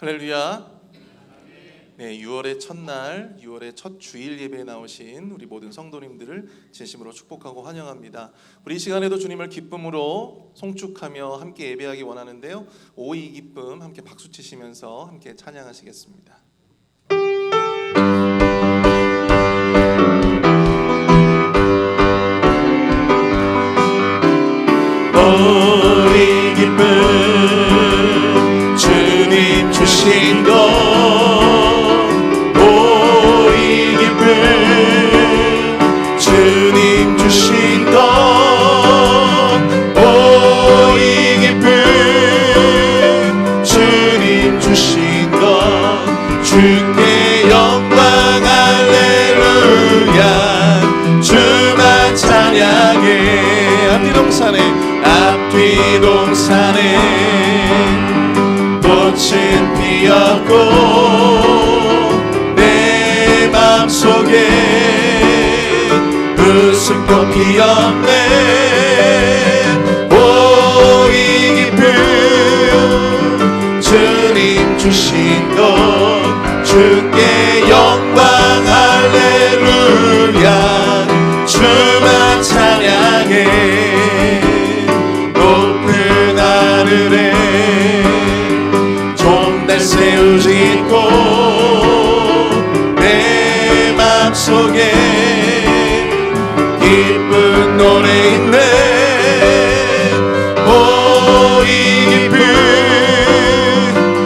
할렐루야. 네, 6월의 첫날, 6월의 첫 주일 예배에 나오신 우리 모든 성도님들을 진심으로 축복하고 환영합니다. 우리 이 시간에도 주님을 기쁨으로 송축하며 함께 예배하기 원하는데요, 오이 기쁨 함께 박수 치시면서 함께 찬양하시겠습니다. 오이 기쁨 주님 주신 것, 오이 기쁨 주님 주신 것, 오이 기쁨 주님 주신 것, 주께 영광 할렐루야. 주만 찬양해. 앞뒤 동산에 꽃은 피었고 내 맘속에 웃음꽃 피었네. 오이 기쁨 주님 주신 것, 주께 영광 할렐루야. 주만 찬양해. 높은 하늘에 세우짓고 내 맘속에 기쁜 노래 있네. 오이 기쁨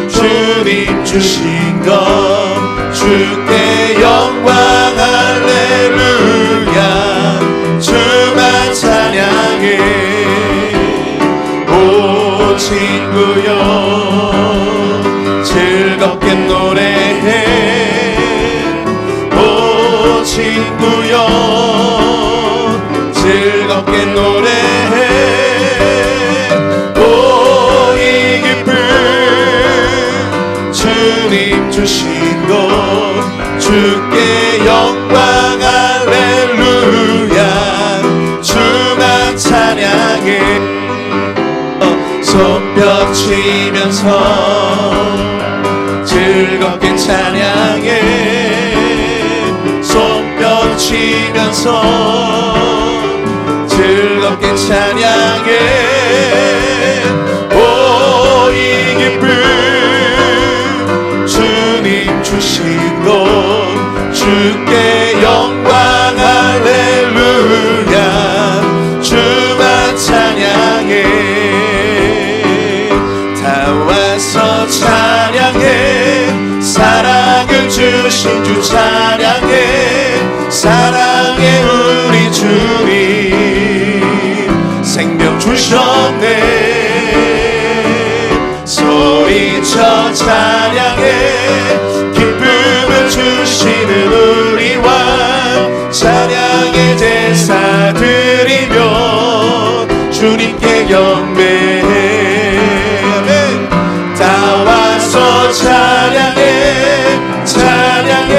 주님 주신 것, 주께 영광 할렐루야. 주만 찬양해. 오 친구여 즐겁게 노래해. 오 친구여 즐겁게 노래해. 오이 기쁨 주님 주신 것, 주께 영광 할렐루야. 주만 찬양해. 손뼉 치면서 즐겁게 찬양해. 손뼉 치면서 즐겁게 찬양해. 오이 기쁨 주님 주신 것, 주께 영광 할렐루야. 주만 찬양해. 다 와서 찬양해. 사랑을 주신 주 찬양해. 사랑해 우리 주님 생명 주셨네. 소리쳐 찬양해. 기쁨을 주시는 우리 왕 찬양의 제사 드리며 주님께 경배해. 다 와서 찬양해. 찬양해.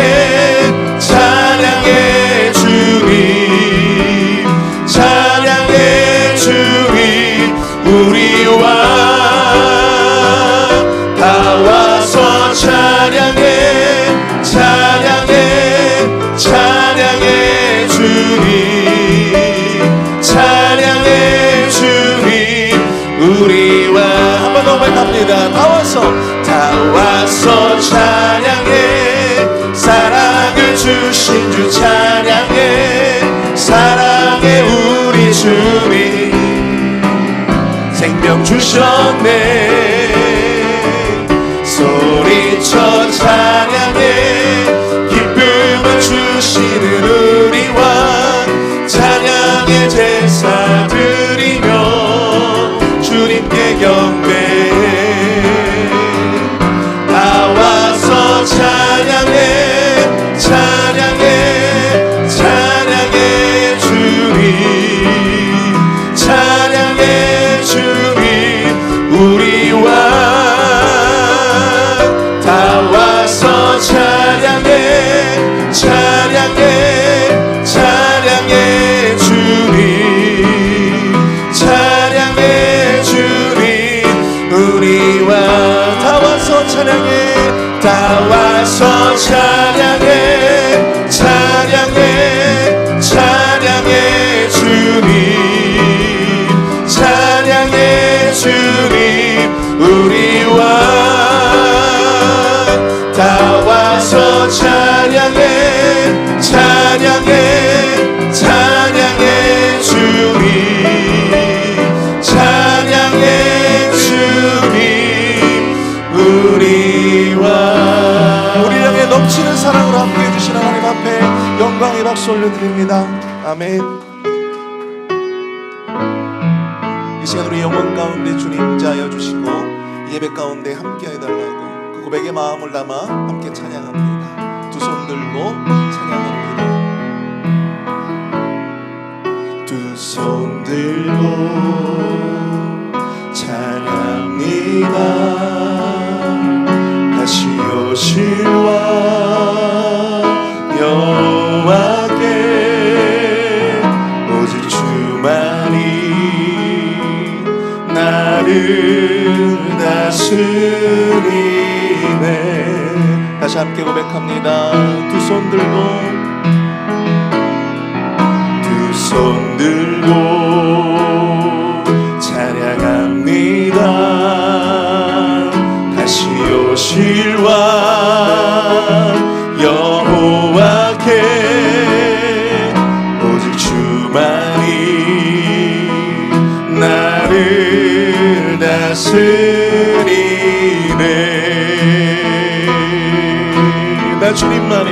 찬양해 주님. 찬양해 주님 우리 왕. 다 와서 찬양해. 찬양해. 찬양해 주님. 찬양해 주님 우리 왕. 한 번 더 갑니다. 다 와서 찬양해. 사랑을 주신 주 찬양해. 사랑해 우리 주님 생명 주셨네. 소리쳐 찬양해. 기쁨을 주시는 우리 왕 찬양의 제사 드리며 주님께 경배해. 다 와서 찬양해. 찬양해. 찬양해 주님. 찬양해 주님 우리 왕. 와서 찬양해, 다 와서 찬양해, 찬양해, 찬양해 주님, 찬양해 주님, 우리 왕. 다 와서 찬양해, 찬양해, 찬양해 주님, 찬양해 주님, 우리 왕. 우리 향해 넘치는 사랑으로 함께해 주신 하나님 앞에 영광의 박수 올려드립니다. 아멘. 이 시간 우리 영혼 가운데 주님 임재하여 주시고 예배 가운데 함께 해달라고 그 고백의 마음을 담아 함께 찬양합니다. 두 손 들고 찬양합니다. 두 손 들고 찬양합니다. 다시 오실 왕 여호와께 오직 주만이 나를 다스리네. 다시 함께 고백합니다. 두 손 들고, 두 손 들고 찬양합니다. 다시 오실 왕 여호와께 오직 주만이 나를 다스리네. 나 주님만을,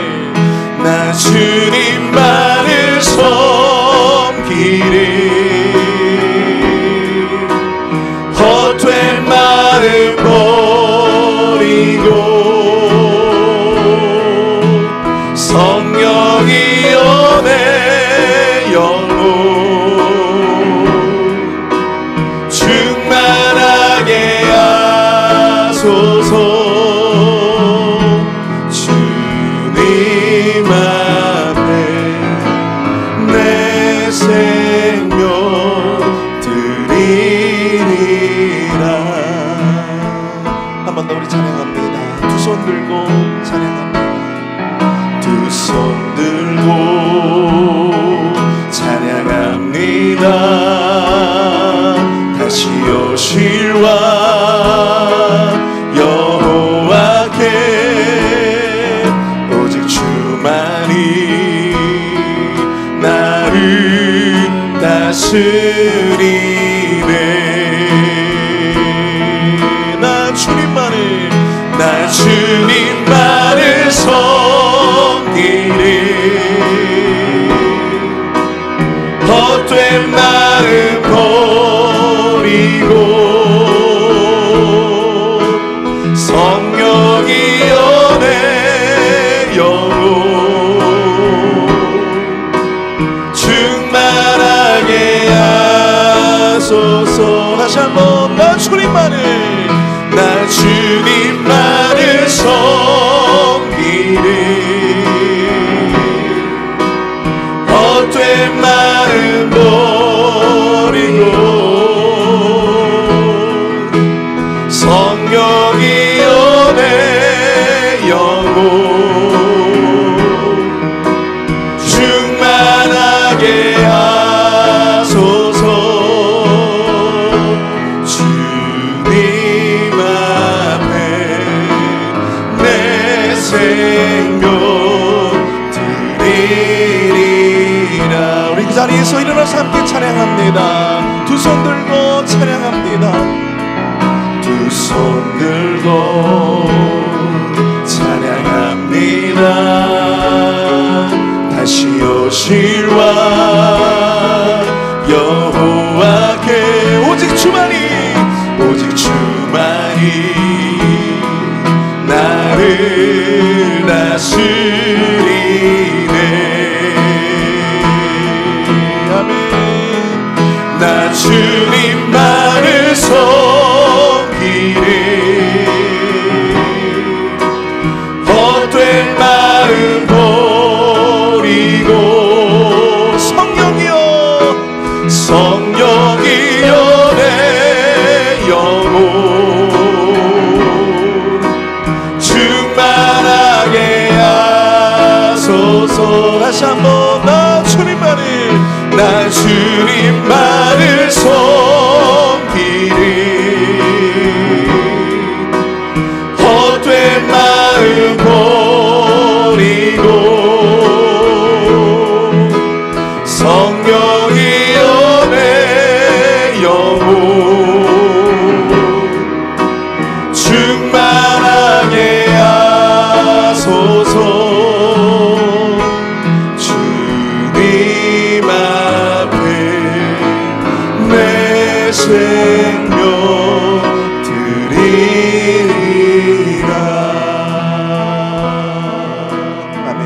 나 주님만을 섬기리. 헛된 마음 버리고 성령이여 내 영혼 충만하게 하소서. 주님 앞에 내 생명 드리리라. 한 번 더 우리 찬양합니다. 두 손 들고 찬양합니다. 두 손 들고 찬양합니다. 다시 오실 왕 여호와께 오직 주만이 나를 다스리네. 나 주님만을, 나 주님만을 섬기리. 헛된 마음 버리고 성령이여 내 영혼 충만하게 하소서. 다시 한번 나 주님만을, 나 주님만을 섬기리. 헛된 마음 버리고 성령이여 내 영혼 충만하게 하소서. 주님 앞에 내 생명 드리리라. 우리 그 자리에서 일어나서 함께 찬양합니다. 두 손 들고 찬양합니다. 두 손 들고 찬양합니다. 다시 오실 왕 여호와께 오직 주만이, 오직 주만이 나를 다스리네. 아멘. 나 주님만을 섬기리. 다시 한번 나 주님만을 섬기리. 헛된 마음 버리고 성령이여 내 영혼 충만하게 하소서. 주님 앞에 내 생명 드리리라. 아멘.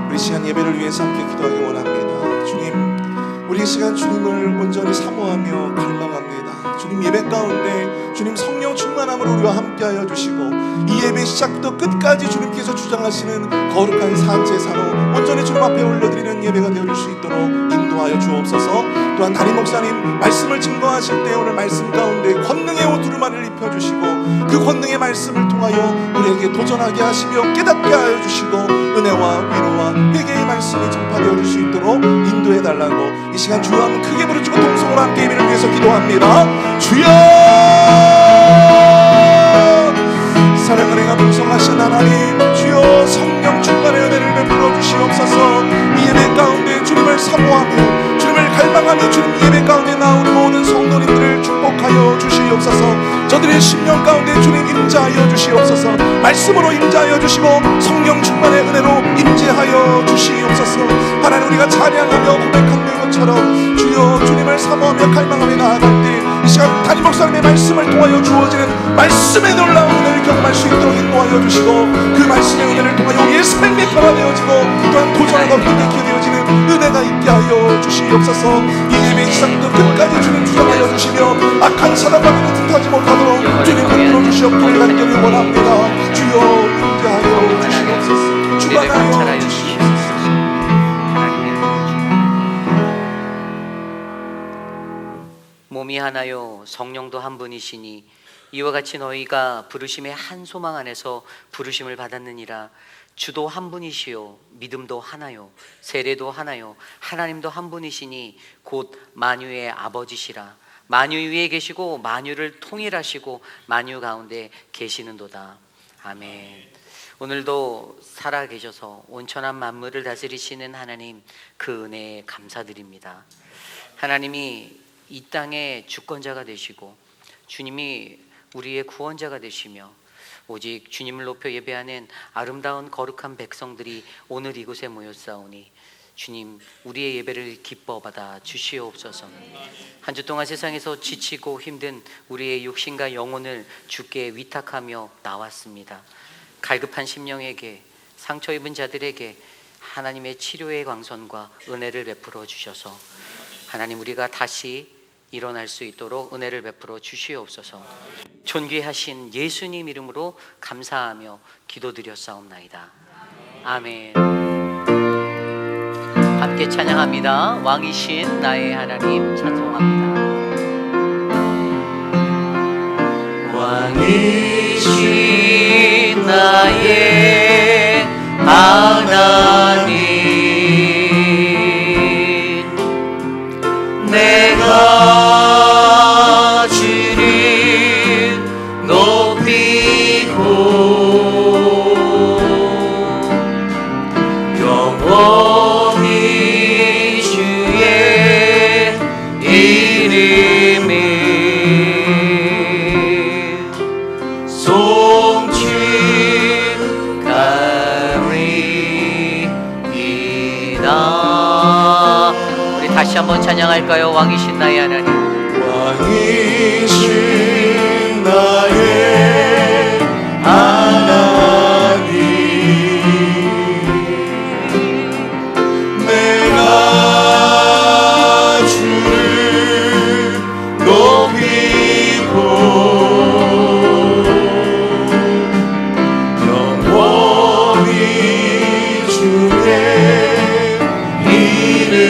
우리 시간 예배를 위해서 함께 기도하기 원합니다. 주님, 우리 이 시간 주님을 온전히 사모하며 갈망합니다. 주님, 예배 가운데 주님 성령 충만함으로 우리와 함께하여 주시고 이 예배 시작부터 끝까지 주님께서 주장하시는 거룩한 산제사로 온전히 주님 앞에 올려드리는 예배가 되어줄 수 있도록 인도하여 주옵소서. 또한 담임 목사님 말씀을 증거하실 때 오늘 말씀 가운데 권능의 옷 두루마리를 입혀주시고 그 권능의 말씀을 통하여 우리에게 도전하게 하시며 깨닫게 하여 주시고 은혜와 위로와 회개의 말씀이 전파되어질 수 있도록 인도해달라고 이 시간 주여 한번 크게 부르짖고 동성으로 함께 예배를 위해서 기도합니다. 주여! 사랑을 행하 풍성하신 하나님, 주여 성령 충만의 은혜를 베풀어 주시옵소서. 이 예배 가운데 주님을 사모하며 주님을 갈망하며 주님 예배 가운데 나온 모든 성도님들을 축복하여 주시옵소서. 저들의 심령 가운데 주님 임재하여 주시옵소서. 말씀으로 임재하여 주시고 성령 충만의 은혜로 임재하여 주시옵소서. 하나님, 우리가 찬양하며 고백하는 것처럼 주여 주님을 사모하며 갈망하며 나아갈 때 이 시간 담임 목사님의 말씀을 통하여 주어지는 말씀의 놀라운 은혜를 경험할 수 있도록 인도하여 주시고 그 말씀의 은혜를 통하여 우리의 삶이 변화되어지고 또한 도전하고 힘있게 되어지는 은혜가 있게 하여 주시옵소서. 이 예배 시작부터 끝까지 주님 주장하여 주시며 악한 사람과 틈타지 못하도록 주님 붙들어 주시옵기를 간절히 원합니다. 주여 임재하여 주시옵소서. 주관하여 주시옵소서. 몸이 하나요 성령도 한 분이시니 이와 같이 너희가 부르심의 한 소망 안에서 부르심을 받았느니라. 주도 한 분이시요 믿음도 하나요 세례도 하나요 하나님도 한 분이시니 곧 만유의 아버지시라. 만유 위에 계시고 만유를 통일하시고 만유 가운데 계시는도다. 아멘. 오늘도 살아 계셔서 온천한 만물을 다스리시는 하나님, 그 은혜에 감사드립니다. 하나님이 이 땅의 주권자가 되시고 주님이 우리의 구원자가 되시며 오직 주님을 높여 예배하는 아름다운 거룩한 백성들이 오늘 이곳에 모였사오니 주님, 우리의 예배를 기뻐 받아 주시옵소서. 한 주 동안 세상에서 지치고 힘든 우리의 육신과 영혼을 주께 위탁하며 나왔습니다. 갈급한 심령에게, 상처 입은 자들에게 하나님의 치료의 광선과 은혜를 베풀어 주셔서 하나님, 우리가 다시 일어날 수 있도록 은혜를 베풀어 주시옵소서. 존귀하신 예수님 이름으로 감사하며 기도드렸사옵나이다. 아멘. 함께 찬양합니다. 왕이신 나의 하나님 찬송합니다. 왕이신 나의 하나님, 내가 주를 높이고 영원히 주의 이름을 송축하리이다. 우리 다시 한번 찬양할까요? 왕이신 나의 하나님, 왕이신 나의 하나님, 내가 주를 높이고 영원히 주의 이름을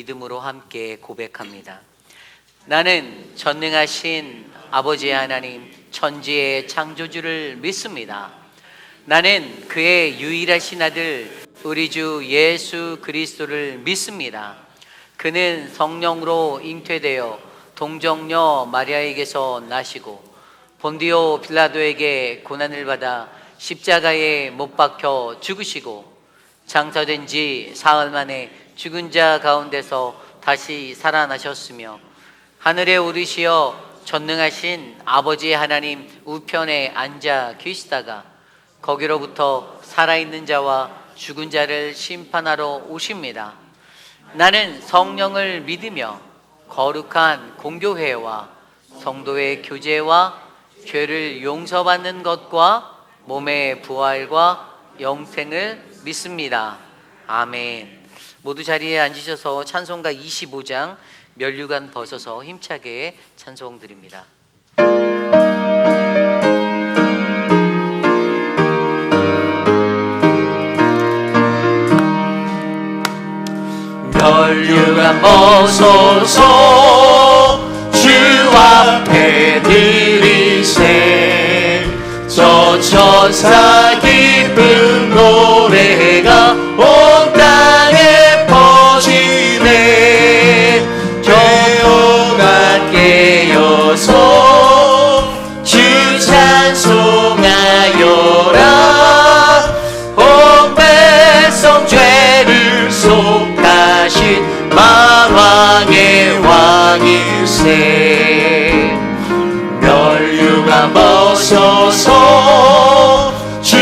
믿음으로 함께 고백합니다. 나는 전능하신 아버지 하나님 천지의 창조주를 믿습니다. 나는 그의 유일하신 아들 우리 주 예수 그리스도를 믿습니다. 그는 성령으로 잉태되어 동정녀 마리아에게서 나시고 본디오 빌라도에게 고난을 받아 십자가에 못 박혀 죽으시고 장사된 지 사흘 만에 죽은 자 가운데서 다시 살아나셨으며 하늘에 오르시어 전능하신 아버지 하나님 우편에 앉아 계시다가 거기로부터 살아있는 자와 죽은 자를 심판하러 오십니다. 나는 성령을 믿으며 거룩한 공교회와 성도의 교제와 죄를 용서받는 것과 몸의 부활과 영생을 믿습니다. 아멘. 모두 자리에 앉으셔서 찬송가 25장 면류관 벗어서 힘차게 찬송 드립니다. 면류관 벗어서 주 앞에 드리세 저 천사 기쁜 노래가 온 땅에 퍼지네 교가 깨어서 주 찬송하여라 온 백성 죄를 속하신 만왕의 왕일세 면류관 벗어서 주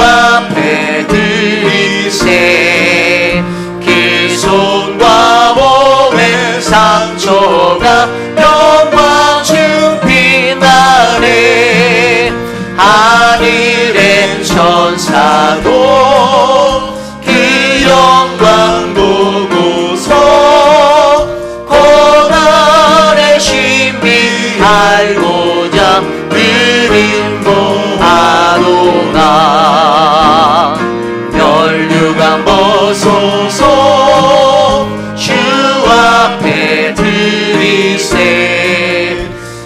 앞에 드리세 그 손과 몸의 상처가 영광 빛나네 하늘의 천사도 그 영광 보고서 고난의 신비 알고자 늘 인도하노라 면류관 벗어서 주 앞에 드리세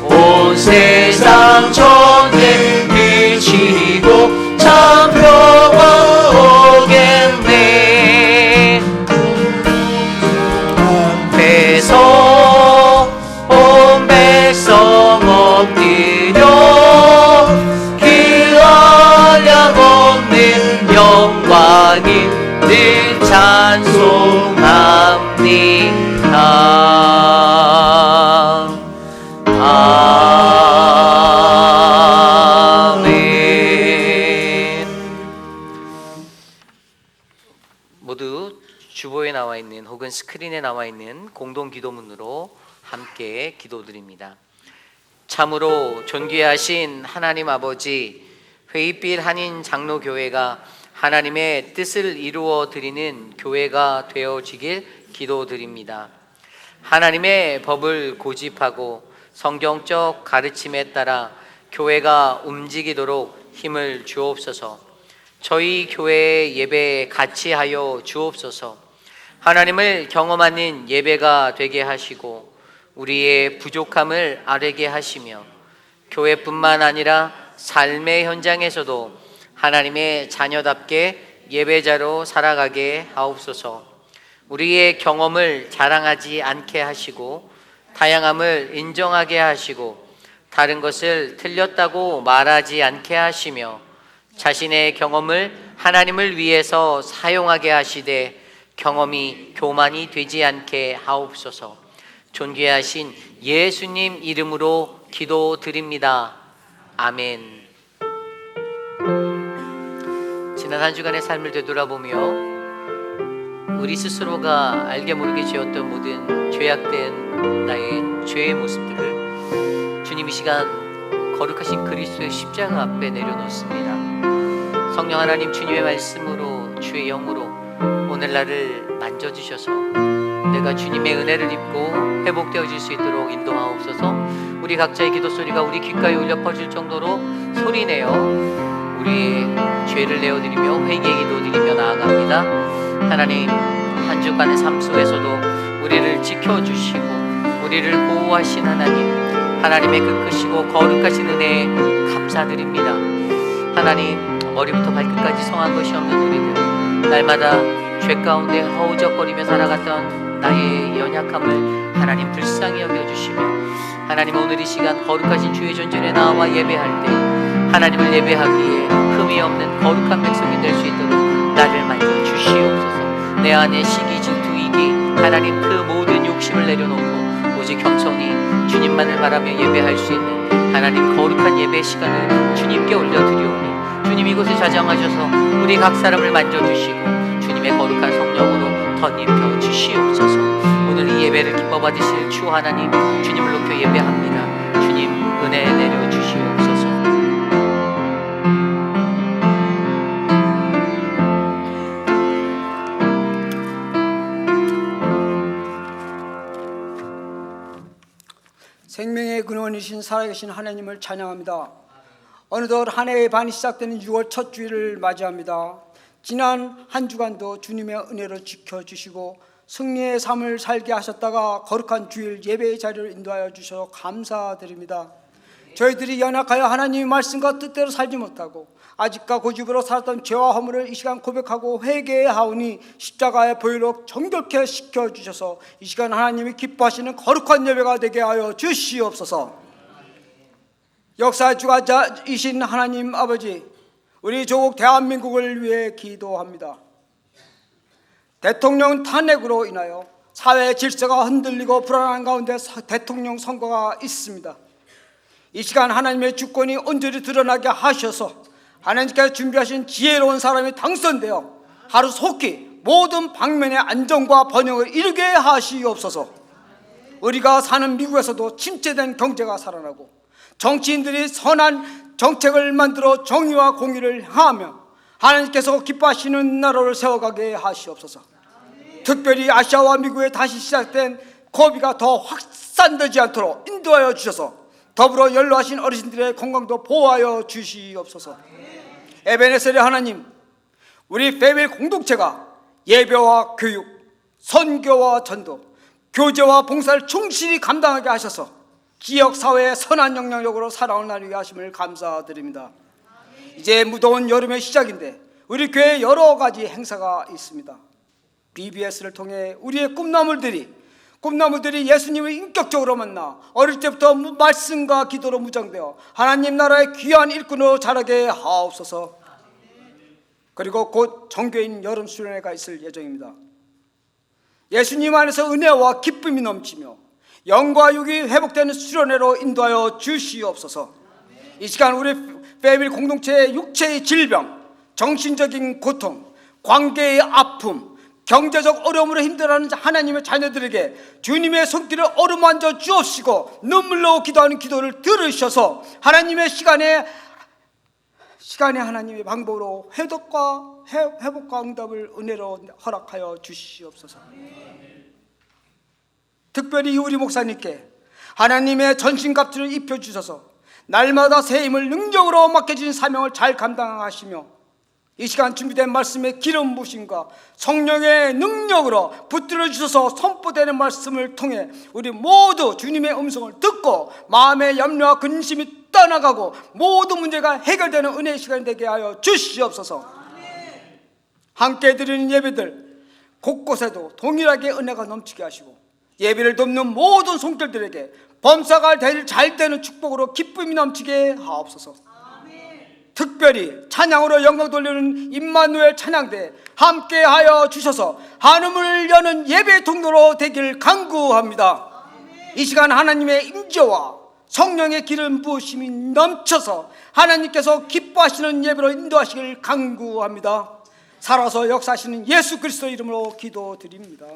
온 세상 전쟁 그치고 참 평화 오겠네 앞에서 온 백성 엎드려 그 한량 없는 영광이 늘 찬송합니다. 아멘. 모두 주보에 나와 있는 혹은 스크린에 나와 있는 공동 기도문으로 함께 기도드립니다. 참으로 존귀하신 하나님 아버지, 회의빛 한인 장로교회가 하나님의 뜻을 이루어 드리는 교회가 되어지길 기도드립니다. 하나님의 법을 고집하고 성경적 가르침에 따라 교회가 움직이도록 힘을 주옵소서. 저희 교회의 예배에 같이 하여 주옵소서. 하나님을 경험하는 예배가 되게 하시고 우리의 부족함을 아뢰게 하시며 교회뿐만 아니라 삶의 현장에서도 하나님의 자녀답게 예배자로 살아가게 하옵소서. 우리의 경험을 자랑하지 않게 하시고 다양함을 인정하게 하시고 다른 것을 틀렸다고 말하지 않게 하시며 자신의 경험을 하나님을 위해서 사용하게 하시되 경험이 교만이 되지 않게 하옵소서. 존귀하신 예수님 이름으로 기도드립니다. 아멘. 지난 한 주간의 삶을 되돌아보며 우리 스스로가 알게 모르게 지었던 모든 죄악된 나의 죄의 모습들을 주님 이 시간 거룩하신 그리스도의 십자가 앞에 내려놓습니다. 성령 하나님 주님의 말씀으로 주의 영으로 오늘 나를 만져주셔서 내가 주님의 은혜를 입고 회복되어질 수 있도록 인도하옵소서. 우리 각자의 기도 소리가 우리 귓가에 울려 퍼질 정도로 소리내어 우리의 죄를 내어드리며 회개의 기도 드리며 나아갑니다. 하나님, 한 주간의 삶 속에서도 우리를 지켜주시고 우리를 보호하신 하나님의 그 크시고 거룩하신 은혜에 감사드립니다. 하나님, 머리부터 발끝까지 성한 것이 없는 우리들, 날마다 죄 가운데 허우적거리며 살아갔던 나의 연약함을 하나님 불쌍히 여겨주시며, 하나님 오늘 이 시간 거룩하신 주의 존전에 나와 예배할 때 하나님을 예배하기에 흠이 없는 거룩한 백성이 될 수 있도록 나를 만져 주시옵소서. 내 안에 시기, 질투, 이기, 하나님 그 모든 욕심을 내려놓고 오직 겸손히 주님만을 바라며 예배할 수 있는 하나님 거룩한 예배 시간을 주님께 올려드리오니, 주님 이곳에 자정하셔서 우리 각 사람을 만져주시고 주님의 거룩한 성령으로 덧입혀 주시옵소서. 오늘 이 예배를 기뻐 받으실 주 하나님, 주님을 높여 예배합니다. 주님 은혜 내려 주시옵소서. 생명의 근원이신 살아계신 하나님을 찬양합니다. 어느덧 한 해의 반이 시작되는 6월 첫 주일을 맞이합니다. 지난 한 주간도 주님의 은혜로 지켜주시고 승리의 삶을 살게 하셨다가 거룩한 주일 예배의 자리를 인도하여 주셔서 감사드립니다. 저희들이 연약하여 하나님의 말씀과 뜻대로 살지 못하고 아직과 고집으로 살았던 죄와 허물을 이 시간 고백하고 회개하오니 십자가의 보혈로 정결케 시켜주셔서 이 시간 하나님이 기뻐하시는 거룩한 예배가 되게 하여 주시옵소서. 역사의 주관자이신 하나님 아버지, 우리 조국 대한민국을 위해 기도합니다. 대통령 탄핵으로 인하여 사회 질서가 흔들리고 불안한 가운데 대통령 선거가 있습니다. 이 시간 하나님의 주권이 온전히 드러나게 하셔서 하나님께서 준비하신 지혜로운 사람이 당선되어 하루 속히 모든 방면의 안정과 번영을 이루게 하시옵소서. 우리가 사는 미국에서도 침체된 경제가 살아나고 정치인들이 선한 정책을 만들어 정의와 공의를 향하며 하나님께서 기뻐하시는 나라를 세워가게 하시옵소서. 특별히 아시아와 미국에 다시 시작된 코비가 더 확산되지 않도록 인도하여 주셔서 더불어 연로하신 어르신들의 건강도 보호하여 주시옵소서. 에베네셀의 하나님, 우리 패밀 공동체가 예배와 교육, 선교와 전도, 교제와 봉사를 충실히 감당하게 하셔서 지역사회의 선한 영향력으로 살아올 나누게 하심을 감사드립니다. 이제 무더운 여름의 시작인데 우리 교회에 여러 가지 행사가 있습니다. BBS를 통해 우리의 꿈나무들이 예수님을 인격적으로 만나 어릴 때부터 말씀과 기도로 무장되어 하나님 나라의 귀한 일꾼으로 자라게 하옵소서. 그리고 곧 정교인 여름 수련회가 있을 예정입니다. 예수님 안에서 은혜와 기쁨이 넘치며 영과 육이 회복되는 수련회로 인도하여 주시옵소서. 이 시간 우리 패밀리 공동체의 육체의 질병, 정신적인 고통, 관계의 아픔, 경제적 어려움으로 힘들어하는 하나님의 자녀들에게 주님의 손길을 어루만져 주옵시고 눈물로 기도하는 기도를 들으셔서 하나님의 시간에 하나님의 방법으로 회복과 응답을 은혜로 허락하여 주시옵소서. 특별히 우리 목사님께 하나님의 전신갑주를 입혀주셔서 날마다 새 힘을 능력으로 맡겨진 사명을 잘 감당하시며 이 시간 준비된 말씀의 기름 부심과 성령의 능력으로 붙들어 주셔서 선포되는 말씀을 통해 우리 모두 주님의 음성을 듣고 마음의 염려와 근심이 떠나가고 모든 문제가 해결되는 은혜의 시간이 되게 하여 주시옵소서. 함께 드리는 예배들 곳곳에도 동일하게 은혜가 넘치게 하시고 예배를 돕는 모든 손길들에게 범사가 잘 되는 축복으로 기쁨이 넘치게 하옵소서. 특별히 찬양으로 영광 돌리는 임마누엘 찬양대 함께하여 주셔서 한음을 여는 예배 통로로 되길 간구합니다. 이 시간 하나님의 임재와 성령의 기름 부으심이 넘쳐서 하나님께서 기뻐하시는 예배로 인도하시길 간구합니다. 살아서 역사하시는 예수 그리스도 이름으로 기도드립니다.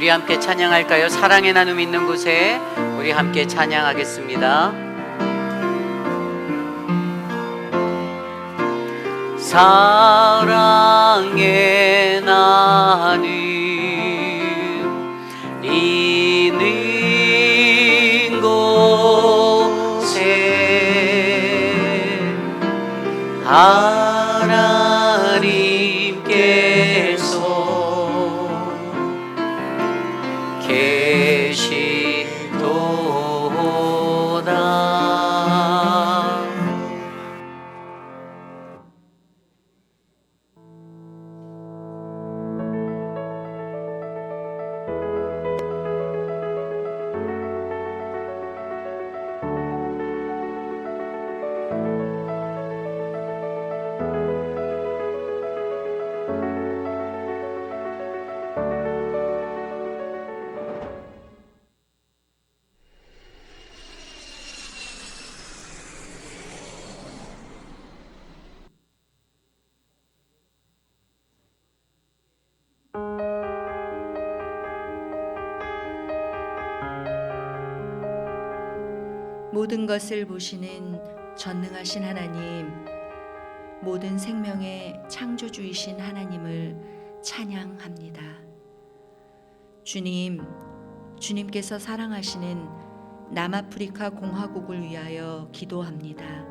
우리 함께 찬양할까요? 사랑의 나눔 있는 곳에 우리 함께 찬양하겠습니다. 사랑의 나눔 있는 곳에 하나님께서 계시도다. 모든 것을 보시는 전능하신 하나님, 모든 생명의 창조주이신 하나님을 찬양합니다. 주님, 주님께서 사랑하시는 남아프리카 공화국을 위하여 기도합니다.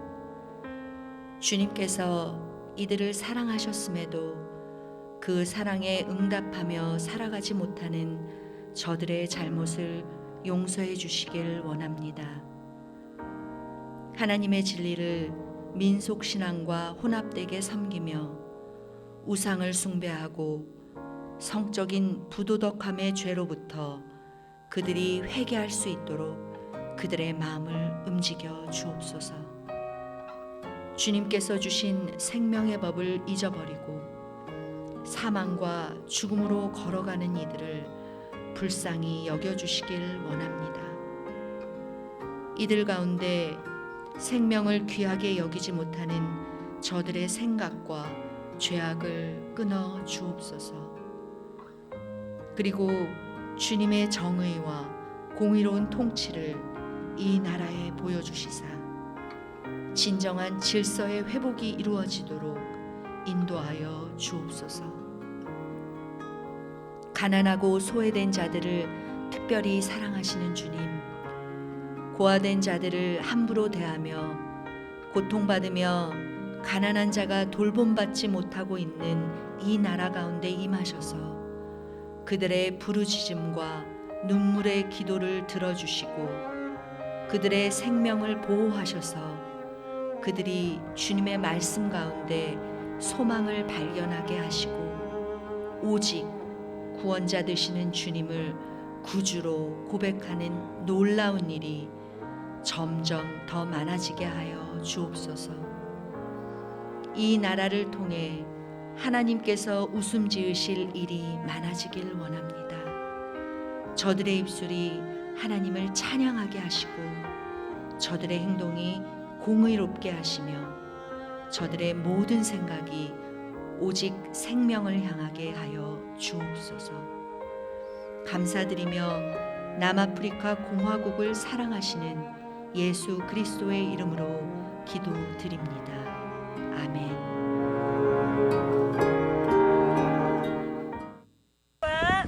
주님께서 이들을 사랑하셨음에도 그 사랑에 응답하며 살아가지 못하는 저들의 잘못을 용서해 주시길 원합니다. 하나님의 진리를 민속신앙과 혼합되게 섬기며 우상을 숭배하고 성적인 부도덕함의 죄로부터 그들이 회개할 수 있도록 그들의 마음을 움직여 주옵소서. 주님께서 주신 생명의 법을 잊어버리고 사망과 죽음으로 걸어가는 이들을 불쌍히 여겨주시길 원합니다. 이들 가운데 생명을 귀하게 여기지 못하는 저들의 생각과 죄악을 끊어 주옵소서. 그리고 주님의 정의와 공의로운 통치를 이 나라에 보여주시사 진정한 질서의 회복이 이루어지도록 인도하여 주옵소서. 가난하고 소외된 자들을 특별히 사랑하시는 주님, 고아된 자들을 함부로 대하며 고통받으며 가난한 자가 돌봄받지 못하고 있는 이 나라 가운데 임하셔서 그들의 부르짖음과 눈물의 기도를 들어주시고 그들의 생명을 보호하셔서 그들이 주님의 말씀 가운데 소망을 발견하게 하시고 오직 구원자 되시는 주님을 구주로 고백하는 놀라운 일이 점점 더 많아지게 하여 주옵소서. 이 나라를 통해 하나님께서 웃음 지으실 일이 많아지길 원합니다. 저들의 입술이 하나님을 찬양하게 하시고 저들의 행동이 공의롭게 하시며 저들의 모든 생각이 오직 생명을 향하게 하여 주옵소서. 감사드리며 남아프리카 공화국을 사랑하시는 예수 그리스도의 이름으로 기도드립니다. 아멘.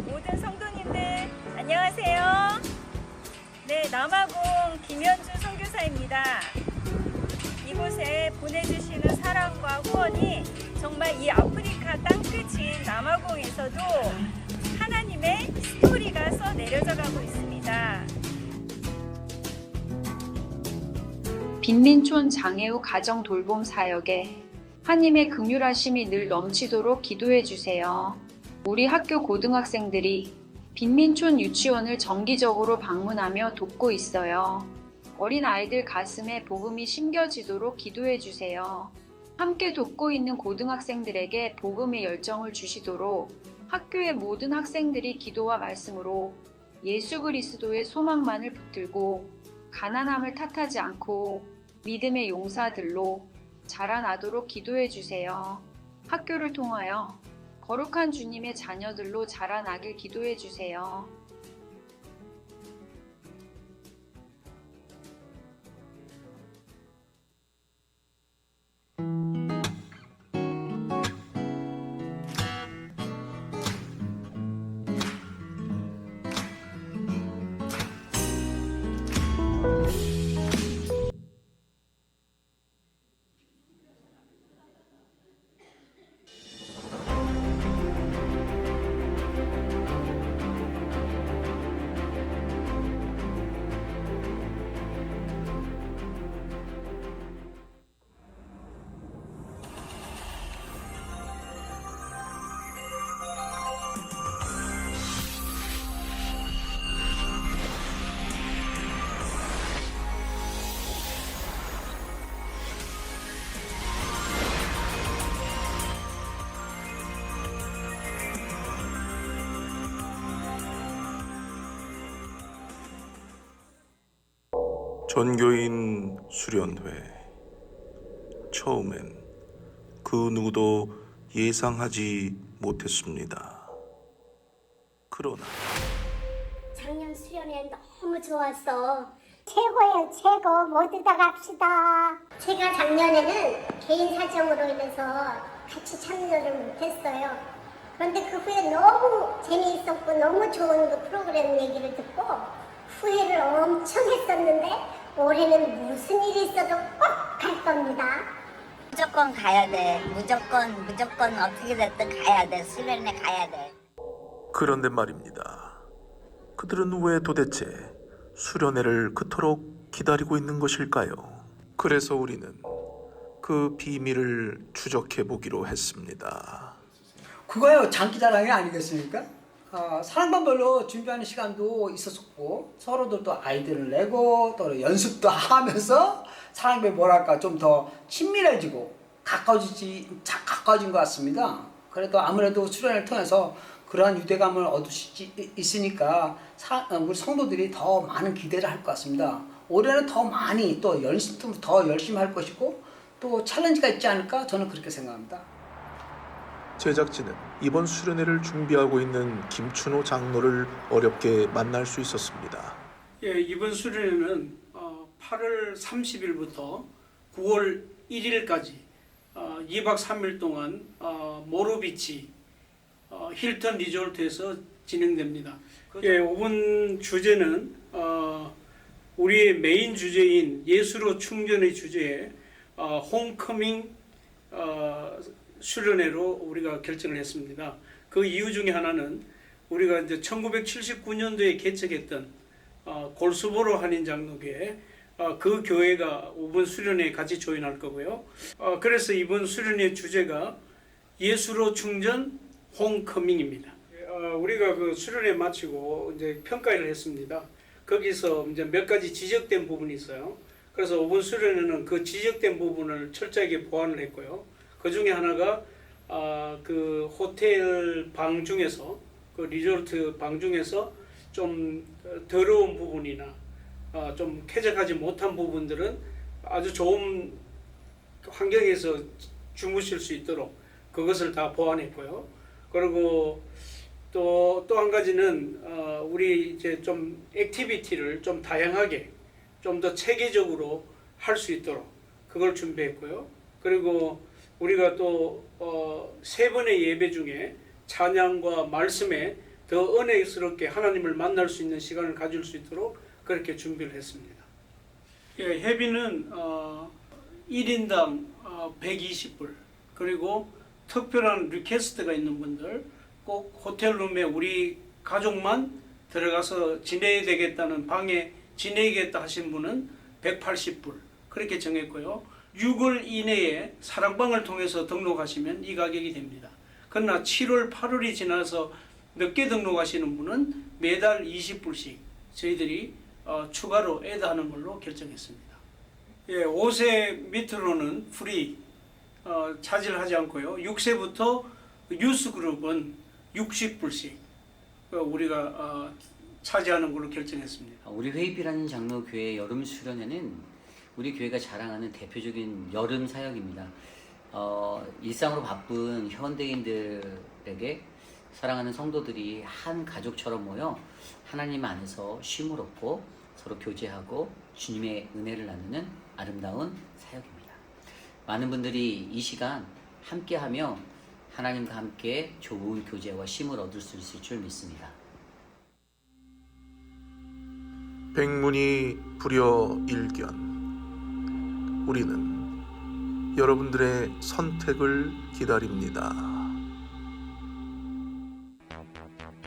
모든 성도님들 안녕하세요. 네, 남아공 김현주 선교사입니다. 이곳에 보내주시는 사랑과 후원이 정말 이 아프리카 땅끝인 남아공에서도 하나님의 스토리가 써 내려져 가고 있습니다. 빈민촌 장애우 가정 돌봄 사역에 하나님의 긍휼하심이 늘 넘치도록 기도해 주세요. 우리 학교 고등학생들이 빈민촌 유치원을 정기적으로 방문하며 돕고 있어요. 어린 아이들 가슴에 복음이 심겨지도록 기도해 주세요. 함께 돕고 있는 고등학생들에게 복음의 열정을 주시도록 학교의 모든 학생들이 기도와 말씀으로 예수 그리스도의 소망만을 붙들고 가난함을 탓하지 않고 믿음의 용사들로 자라나도록 기도해 주세요. 학교를 통하여 거룩한 주님의 자녀들로 자라나길 기도해 주세요. 전교인 수련회. 처음엔 그 누구도 예상하지 못했습니다. 그러나 작년 수련회 너무 좋았어. 최고예요, 최고. 모두 다 갑시다. 제가 작년에는 개인 사정으로 인해서 같이 참여를 못했어요. 그런데 그 후에 너무 재미있었고 너무 좋은 그 프로그램 얘기를 듣고 후회를 엄청 했었는데 올해는 무슨 일이 있어도 꼭 갈 겁니다. 무조건 가야 돼. 무조건 어떻게 됐든 가야 돼. 수련회 가야 돼. 그런데 말입니다. 그들은 왜 도대체 수련회를 그토록 기다리고 있는 것일까요? 그래서 우리는 그 비밀을 추적해 보기로 했습니다. 그거요, 장기자랑이 아니겠습니까? 사랑방별로 준비하는 시간도 있었고 서로들 또 아이디어를 내고 또 연습도 하면서 사랑이 뭐랄까 좀 더 친밀해지고 가까워진 것 같습니다. 그래도 아무래도 수련을 통해서 그러한 유대감을 얻을 수 있으니까 우리 성도들이 더 많은 기대를 할 것 같습니다. 올해는 더 많이 또 연습도 더 열심히 할 것이고 또 챌린지가 있지 않을까 저는 그렇게 생각합니다. 제작진은 이번 수련회를 준비하고 있는 김춘호 장로를 어렵게 만날 수 있었습니다. 예, 이번 수련회는 8월 30일부터 9월 1일까지 2박 3일 동안 모로비치 힐튼 리조트에서 진행됩니다. 예, 이번 주제는 우리의 메인 주제인 예수로 충전의 주제에 홈커밍 수련회로 우리가 결정을 했습니다. 그 이유 중에 하나는 우리가 이제 1979년도에 개척했던 골수보로 한인 장로교회 그 교회가 이번 수련회에 같이 조인할 거고요. 그래서 이번 수련회 주제가 예수로 충전 홈커밍입니다. 우리가 그 수련회 마치고 이제 평가를 했습니다. 거기서 이제 몇 가지 지적된 부분이 있어요. 그래서 이번 수련회는 그 지적된 부분을 철저하게 보완을 했고요. 그 중에 하나가 그 호텔 방 중에서 그 리조트 방 중에서 좀 더러운 부분이나 좀 쾌적하지 못한 부분들은 아주 좋은 환경에서 주무실 수 있도록 그것을 다 보완했고요. 그리고 또 한 가지는 우리 이제 좀 액티비티를 좀 다양하게 좀 더 체계적으로 할 수 있도록 그걸 준비했고요. 그리고 우리가 또 3번의 예배 중에 찬양과 말씀에 더 은혜스럽게 하나님을 만날 수 있는 시간을 가질 수 있도록 그렇게 준비를 했습니다. 예, 회비는 1인당 120불 그리고 특별한 리퀘스트가 있는 분들 꼭 호텔룸에 우리 가족만 들어가서 지내야 되겠다는 방에 지내야겠다 하신 분은 180불 그렇게 정했고요. 6월 이내에 사랑방을 통해서 등록하시면 이 가격이 됩니다. 그러나 7월, 8월이 지나서 늦게 등록하시는 분은 매달 20불씩 저희들이 추가로 애드하는 걸로 결정했습니다. 예, 5세 밑으로는 프리 차지를 하지 않고요. 6세부터 유스그룹은 60불씩 우리가 차지하는 걸로 결정했습니다. 우리 회입이라는 장로교회 여름 수련회는 우리 교회가 자랑하는 대표적인 여름 사역입니다. 일상으로 바쁜 현대인들에게 사랑하는 성도들이 한 가족처럼 모여 하나님 안에서 쉼을 얻고 서로 교제하고 주님의 은혜를 나누는 아름다운 사역입니다. 많은 분들이 이 시간 함께하며 하나님과 함께 좋은 교제와 쉼을 얻을 수 있을 줄 믿습니다. 백문이 불여일견. 우리는 여러분들의 선택을 기다립니다.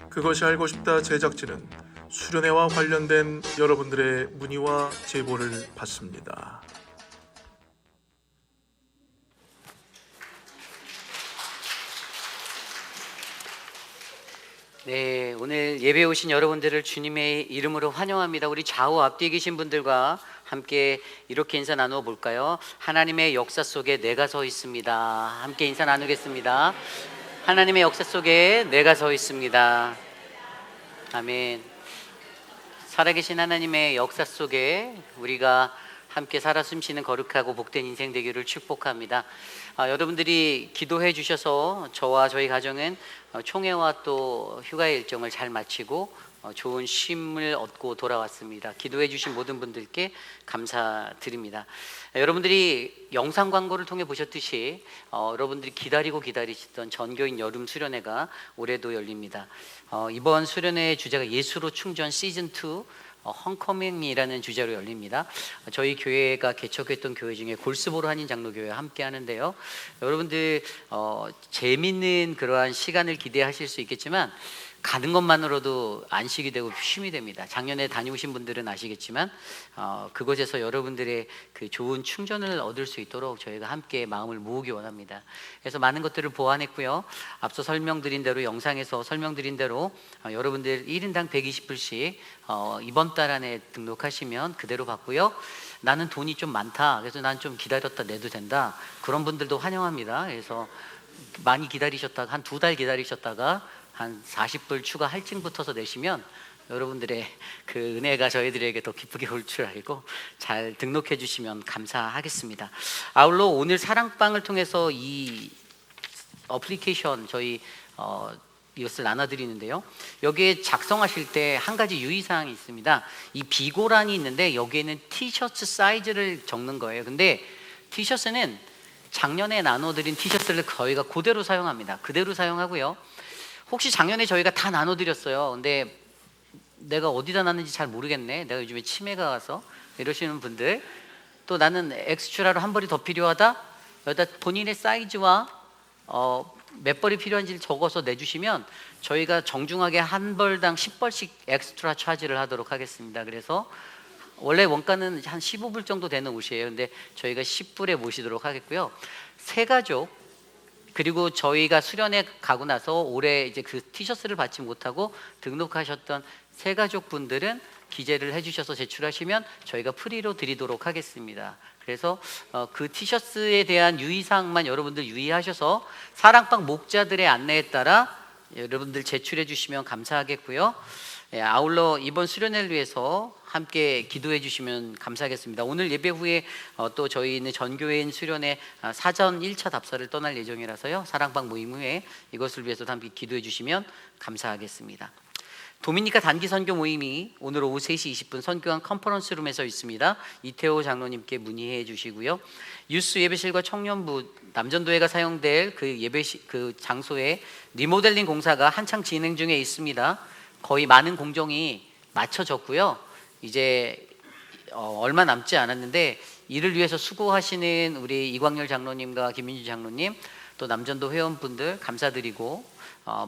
그것이 알고 싶다 제작진은 수련회와 관련된 여러분들의 문의와 제보를 받습니다. 네, 오늘 예배에 오신 여러분들을 주님의 이름으로 환영합니다. 우리 좌우 앞뒤에 계신 분들과 함께 이렇게 인사 나누어 볼까요? 하나님의 역사 속에 내가 서 있습니다. 함께 인사 나누겠습니다. 하나님의 역사 속에 내가 서 있습니다. 아멘. 살아계신 하나님의 역사 속에 우리가 함께 살아 숨쉬는 거룩하고 복된 인생 되기를 축복합니다. 여러분들이 기도해 주셔서 저와 저희 가정은 총회와 또 휴가 일정을 잘 마치고 좋은 쉼을 얻고 돌아왔습니다. 기도해 주신 모든 분들께 감사드립니다. 여러분들이 영상 광고를 통해 보셨듯이 여러분들이 기다리시던 전교인 여름 수련회가 올해도 열립니다. 이번 수련회의 주제가 예수로 충전 시즌2 홈커밍이라는 주제로 열립니다. 저희 교회가 개척했던 교회 중에 골스보로 한인 장로교회와 함께 하는데요. 여러분들 재밌는 그러한 시간을 기대하실 수 있겠지만 가는 것만으로도 안식이 되고 쉼이 됩니다. 작년에 다녀오신 분들은 아시겠지만 그곳에서 여러분들의 그 좋은 충전을 얻을 수 있도록 저희가 함께 마음을 모으기 원합니다. 그래서 많은 것들을 보완했고요. 앞서 설명드린 대로 영상에서 설명드린 대로 여러분들 1인당 120불씩 이번 달 안에 등록하시면 그대로 받고요. 나는 돈이 좀 많다, 그래서 난 좀 기다렸다 내도 된다, 그런 분들도 환영합니다. 그래서 많이 기다리셨다가 한 2달 기다리셨다가 한 40불 추가 할증 붙어서 내시면 여러분들의 그 은혜가 저희들에게 더 기쁘게 올 줄 알고 잘 등록해 주시면 감사하겠습니다. 아울러 오늘 사랑방을 통해서 이 어플리케이션 저희 이것을 나눠드리는데요. 여기에 작성하실 때 한 가지 유의사항이 있습니다. 이 비고란이 있는데 여기에는 티셔츠 사이즈를 적는 거예요. 근데 티셔츠는 작년에 나눠드린 티셔츠를 저희가 그대로 사용합니다. 그대로 사용하고요. 혹시 작년에 저희가 다 나눠드렸어요. 근데 내가 어디다 놨는지 잘 모르겠네, 내가 요즘에 치매가 와서, 이러시는 분들, 또 나는 엑스트라로 한 벌이 더 필요하다, 여기다 본인의 사이즈와 몇 벌이 필요한지를 적어서 내주시면 저희가 정중하게 한 벌당 10벌씩 엑스트라 차지를 하도록 하겠습니다. 그래서 원래 원가는 한 15불 정도 되는 옷이에요. 근데 저희가 10불에 모시도록 하겠고요. 세 가족, 그리고 저희가 수련회 가고 나서 올해 이제 그 티셔츠를 받지 못하고 등록하셨던 세 가족 분들은 기재를 해주셔서 제출하시면 저희가 프리로 드리도록 하겠습니다. 그래서 그 티셔츠에 대한 유의사항만 여러분들 유의하셔서 사랑방 목자들의 안내에 따라 여러분들 제출해 주시면 감사하겠고요. 아울러 이번 수련회를 위해서 함께 기도해 주시면 감사하겠습니다. 오늘 예배 후에 또 저희는 전교회인 수련회 사전 1차 답사를 떠날 예정이라서요. 사랑방 모임 후에 이것을 위해서도 함께 기도해 주시면 감사하겠습니다. 도미니카 단기 선교 모임이 오늘 오후 3시 20분 선교관 컨퍼런스룸에서 있습니다. 이태호 장로님께 문의해 주시고요. 유스 예배실과 청년부 남전도회가 사용될 그 장소에 리모델링 공사가 한창 진행 중에 있습니다. 거의 많은 공정이 마쳐졌고요. 이제 얼마 남지 않았는데 이를 위해서 수고하시는 우리 이광열 장로님과 김민주 장로님, 또 남전도 회원분들 감사드리고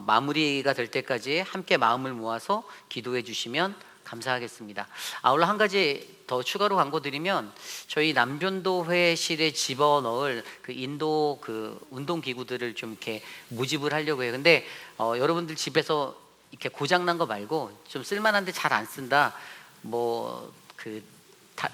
마무리가 될 때까지 함께 마음을 모아서 기도해 주시면 감사하겠습니다. 아울러 한 가지 더 추가로 광고 드리면 저희 남전도 회실에 집어넣을 그 인도 그 운동 기구들을 좀 이렇게 모집을 하려고 해요. 근데 여러분들 집에서 이렇게 고장난 거 말고 좀 쓸만한데 잘 안 쓴다, 뭐 그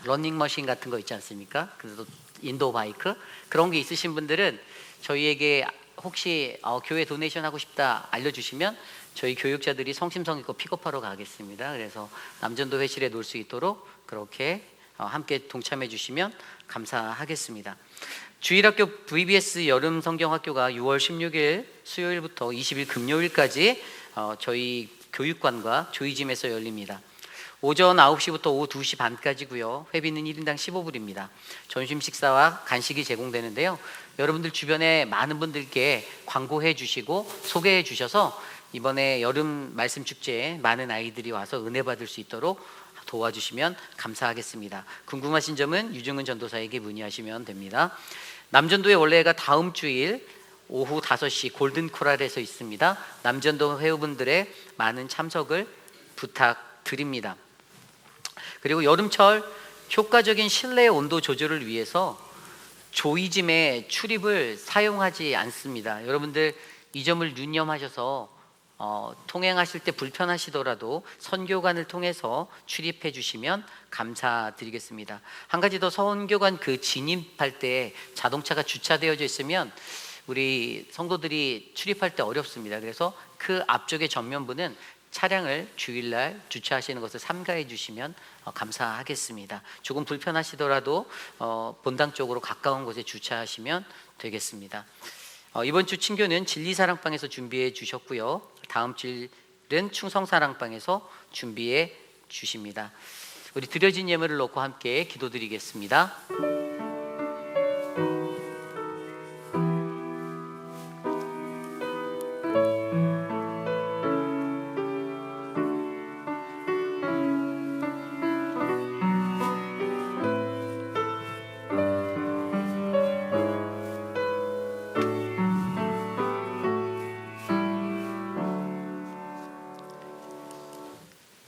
러닝머신 같은 거 있지 않습니까? 그래서 인도 바이크 그런 게 있으신 분들은 저희에게 혹시 교회 도네이션 하고 싶다 알려주시면 저희 교육자들이 성심성의껏 픽업하러 가겠습니다. 그래서 남전도 회실에 놓을 수 있도록 그렇게 함께 동참해 주시면 감사하겠습니다. 주일학교 VBS 여름 성경학교가 6월 16일 수요일부터 20일 금요일까지 저희 교육관과 조이짐에서 열립니다. 오전 9시부터 오후 2시 반까지고요. 회비는 1인당 15불입니다. 점심 식사와 간식이 제공되는데요. 여러분들 주변에 많은 분들께 광고해 주시고 소개해 주셔서 이번에 여름 말씀 축제에 많은 아이들이 와서 은혜 받을 수 있도록 도와주시면 감사하겠습니다. 궁금하신 점은 유중은 전도사에게 문의하시면 됩니다. 남전도의 원래가 다음 주일 오후 5시 골든코랄에서 있습니다. 남전도 회원분들의 많은 참석을 부탁드립니다. 그리고 여름철 효과적인 실내 온도 조절을 위해서 조이짐의 출입을 사용하지 않습니다. 여러분들 이 점을 유념하셔서 통행하실 때 불편하시더라도 선교관을 통해서 출입해 주시면 감사드리겠습니다. 한 가지 더, 선교관 그 진입할 때 자동차가 주차되어져 있으면 우리 성도들이 출입할 때 어렵습니다. 그래서 그 앞쪽의 전면부는 차량을 주일날 주차하시는 것을 삼가해 주시면 감사하겠습니다. 조금 불편하시더라도 본당 쪽으로 가까운 곳에 주차하시면 되겠습니다. 이번 주 친교는 진리사랑방에서 준비해 주셨고요. 다음 주일은 충성사랑방에서 준비해 주십니다. 우리 드려진 예물을 놓고 함께 기도드리겠습니다.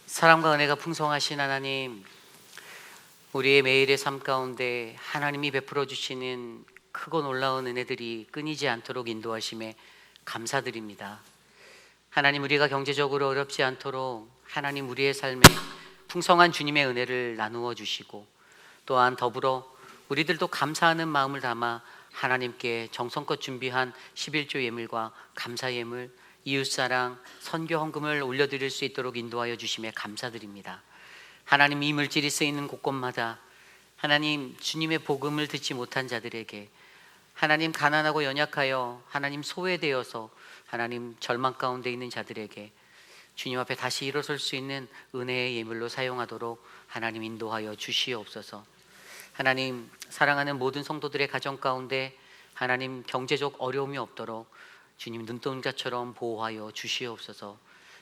사랑과 은혜가 풍성하신 하나님, 우리의 매일의 삶 가운데 하나님이 베풀어 주시는 크고 놀라운 은혜들이 끊이지 않도록 인도하심에 감사드립니다. 하나님, 우리가 경제적으로 어렵지 않도록 하나님 우리의 삶에 풍성한 주님의 은혜를 나누어 주시고, 또한 더불어 우리들도 감사하는 마음을 담아 하나님께 정성껏 준비한 11조 예물과 감사 예물, 이웃사랑, 선교 헌금을 올려드릴 수 있도록 인도하여 주심에 감사드립니다. 하나님, 이 물질이 쓰이는 곳곳마다 하나님 주님의 복음을 듣지 못한 자들에게, 하나님 가난하고 연약하여 하나님 소외되어서 하나님 절망 가운데 있는 자들에게 주님 앞에 다시 일어설 수 있는 은혜의 예물로 사용하도록 하나님 인도하여 주시옵소서. 하나님, 사랑하는 모든 성도들의 가정 가운데 하나님 경제적 어려움이 없도록 주님 눈동자처럼 보호하여 주시옵소서.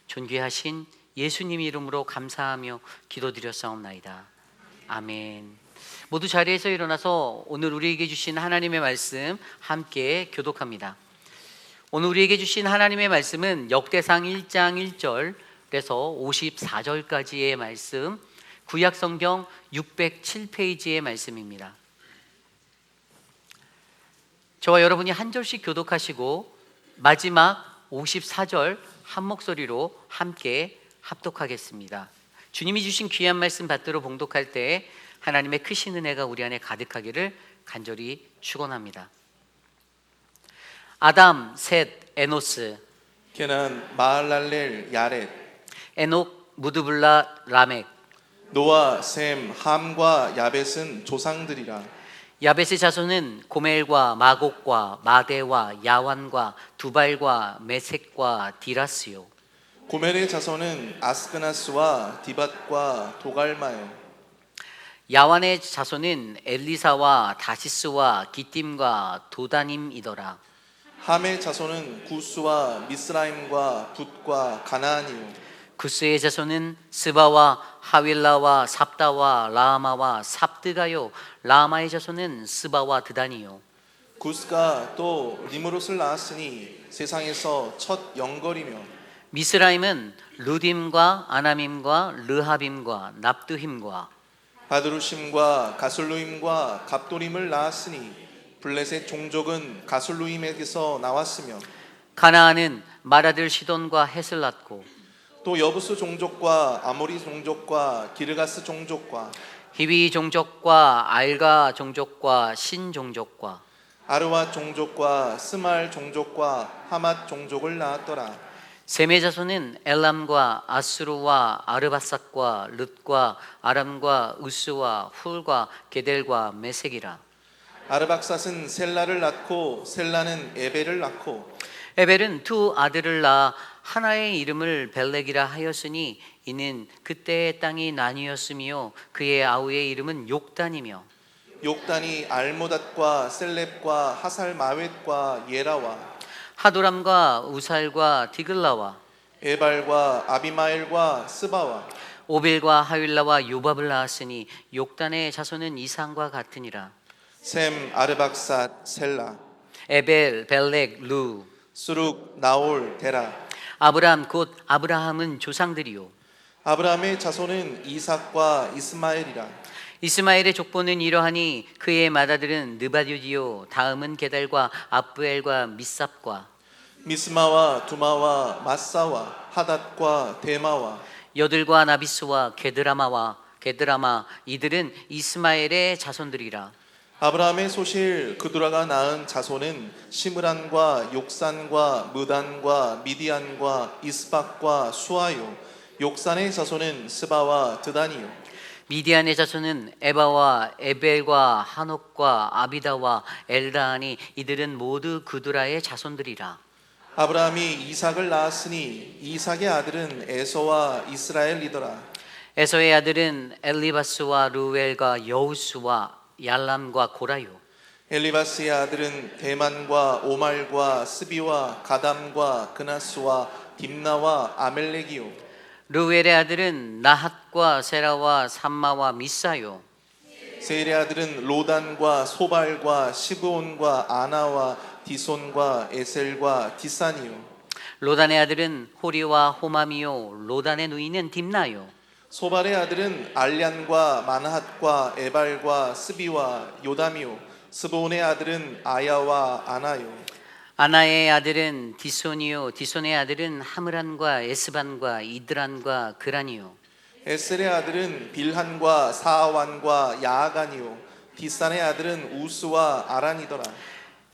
존귀하신 예수님 이름으로 감사하며 기도드렸사옵나이다. 아멘. 모두 자리에서 일어나서 오늘 우리에게 주신 하나님의 말씀 함께 교독합니다. 오늘 우리에게 주신 하나님의 말씀은 역대상 1장 1절에서 54절까지의 말씀, 구약성경 607페이지의 말씀입니다. 저와 여러분이 한 절씩 교독하시고 마지막 54절 한 목소리로 함께 합독하겠습니다. 주님이 주신 귀한 말씀 받들어 봉독할 때 하나님의 크신 은혜가 우리 안에 가득하기를 간절히 축원합니다. 아담, 셋, 에노스, 게난, 마할랄렐, 야렛, 에녹, 무드블라, 라멕. 노아, 셈, 함과 야벳은 조상들이라. 야벳의 자손은 고멜과 마곡과 마대와 야완과 두발과 메색과 디라스요. 고멜의 자손은 아스크나스와 디밧과 도갈마요. 야완의 자손은 엘리사와 다시스와 기띔과 도다님이더라. 함의 자손은 구스와 미스라임과 붓과 가나안이요. 구스의 자손은 스바와 하윌라와 삽다와 라마와 삽드가요. 라마의 자손은 스바와 드다니요. 구스가 또 니므롯을 낳았으니 세상에서 첫 영걸이며. 미스라임은 루딤과 아나밈과 르하빔과 납두힘과 바드루심과 가술루임과 갑도림을 낳았으니 블레셋 종족은 가술루임에게서 나왔으며. 가나안은 마라들 시돈과 헷을 낳고 또 여부스 종족과 아모리 종족과 기르가스 종족과 히위 종족과 알가 종족과 신 종족과 아르와 종족과 스말 종족과 하맛 종족을 낳았더라. 셈의 자손은 엘람과 아스루와 아르바삭과 룻과 아람과 우스와 훌과 게델과 메색이라. 아르박삿은 셀라를 낳고 셀라는 에벨을 낳고 에벨은 두 아들을 낳아 하나의 이름을 벨렉이라 하였으니 이는 그때의 땅이 나뉘었으며 그의 아우의 이름은 욕단이며 욕단이 알모닷과 셀렙과 하살마웻과 예라와 하도람과 우살과 디글라와 에발과 아비마엘과 스바와 오벨과 하윌라와 요밥을 낳았으니 욕단의 자손은 이상과 같으니라. 셈 아르박삿 셀라 에벨 벨렉 루 수룩 나올 데라. 아브람 곧 아브라함은 조상들이요. 아브라함의 자손은 이삭과 이스마엘이라. 이스마엘의 족보는 이러하니 그의 맏아들은 느바디오디요. 다음은 게달과 압부엘과 미삽과 미스마와 두마와 마사와 하닷과 데마와 여들과 나비스와 게드라마 이들은 이스마엘의 자손들이라. 아브라함의 소실 그두라가 낳은 자손은 시므란과 욕산과 무단과 미디안과 이스박과 수아요. 욕산의 자손은 스바와 드단이요. 미디안의 자손은 에바와 에벨과 한옥과 아비다와 엘다하니 이들은 모두 그두라의 자손들이라. 아브라함이 이삭을 낳았으니 이삭의 아들은 에서와 이스라엘이더라. 에서의 아들은 엘리바스와 루엘과 여우스와 얄람과 고라요. 엘리바스의 아들은 대만과 오말과 스비와 가담과 그나스와 딥나와 아멜렉이요. 루엘의 아들은 나핫과 세라와 삼마와 미사요. 세일의 아들은 로단과 소발과 시브온과 아나와 디손과 에셀과 디산이요. 로단의 아들은 호리와 호마미요. 로단의 누이는 딥나요. 소발의 아들은 알량과 마나핫과 에발과 스비와 요담이요. 스브온의 아들은 아야와 아나요. 아나의 아들은 디손이요. 디손의 아들은 하므란과 에스반과 이드란과 그란이요. 에셀의 아들은 빌한과 사완과 야아간이요. 디산의 아들은 우스와 아란이더라.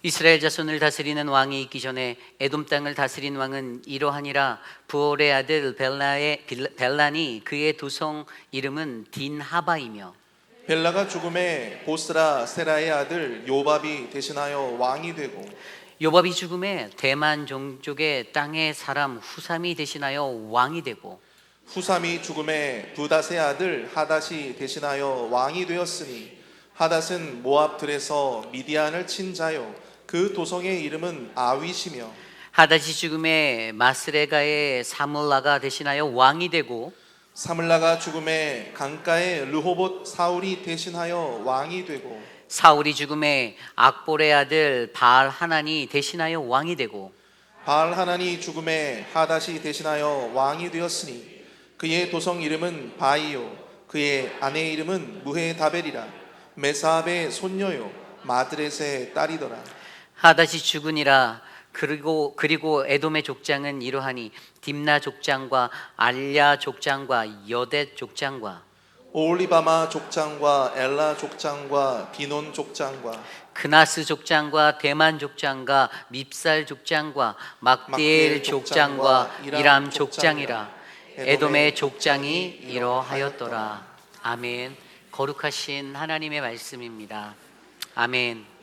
이스라엘 자손을 다스리는 왕이 있기 전에 에돔 땅을 다스린 왕은 이러하니라. 부올의 아들 벨란이 그의 두성 이름은 딘하바이며, 벨라가 죽음에 보스라 세라의 아들 요밥이 대신하여 왕이 되고, 요밥이 죽음에 대만 종족의 땅의 사람 후삼이 대신하여 왕이 되고, 후삼이 죽음에 부닷의 아들 하닷이 대신하여 왕이 되었으니, 하닷은 모압들에서 미디안을 친 자요. 그 도성의 이름은 아윗이며, 하닷이 죽음에 마스레가의 사물라가 대신하여 왕이 되고, 사물라가 죽음에 강가의 르호봇 사울이 대신하여 왕이 되고, 사울이 죽음에 악볼의 아들 바알 하난이 대신하여 왕이 되고, 바알 하난이 죽음에 하닷이 대신하여 왕이 되었으니, 그의 도성 이름은 바이요. 그의 아내 이름은 무헤다벨이라. 메사압의 손녀요. 마드렛의 딸이더라. 하닷이 죽으니라. 그리고 에돔의 족장은 이러하니 딥나 족장과 알야 족장과 여댓 족장과 오올리바마 족장과 엘라 족장과 비논 족장과 그나스 족장과 대만 족장과 밉살 족장과 막디엘 족장과 이람 족장이라. 에돔의 족장이 이러하였더라. 아멘. 거룩하신 하나님의 말씀입니다. 아멘.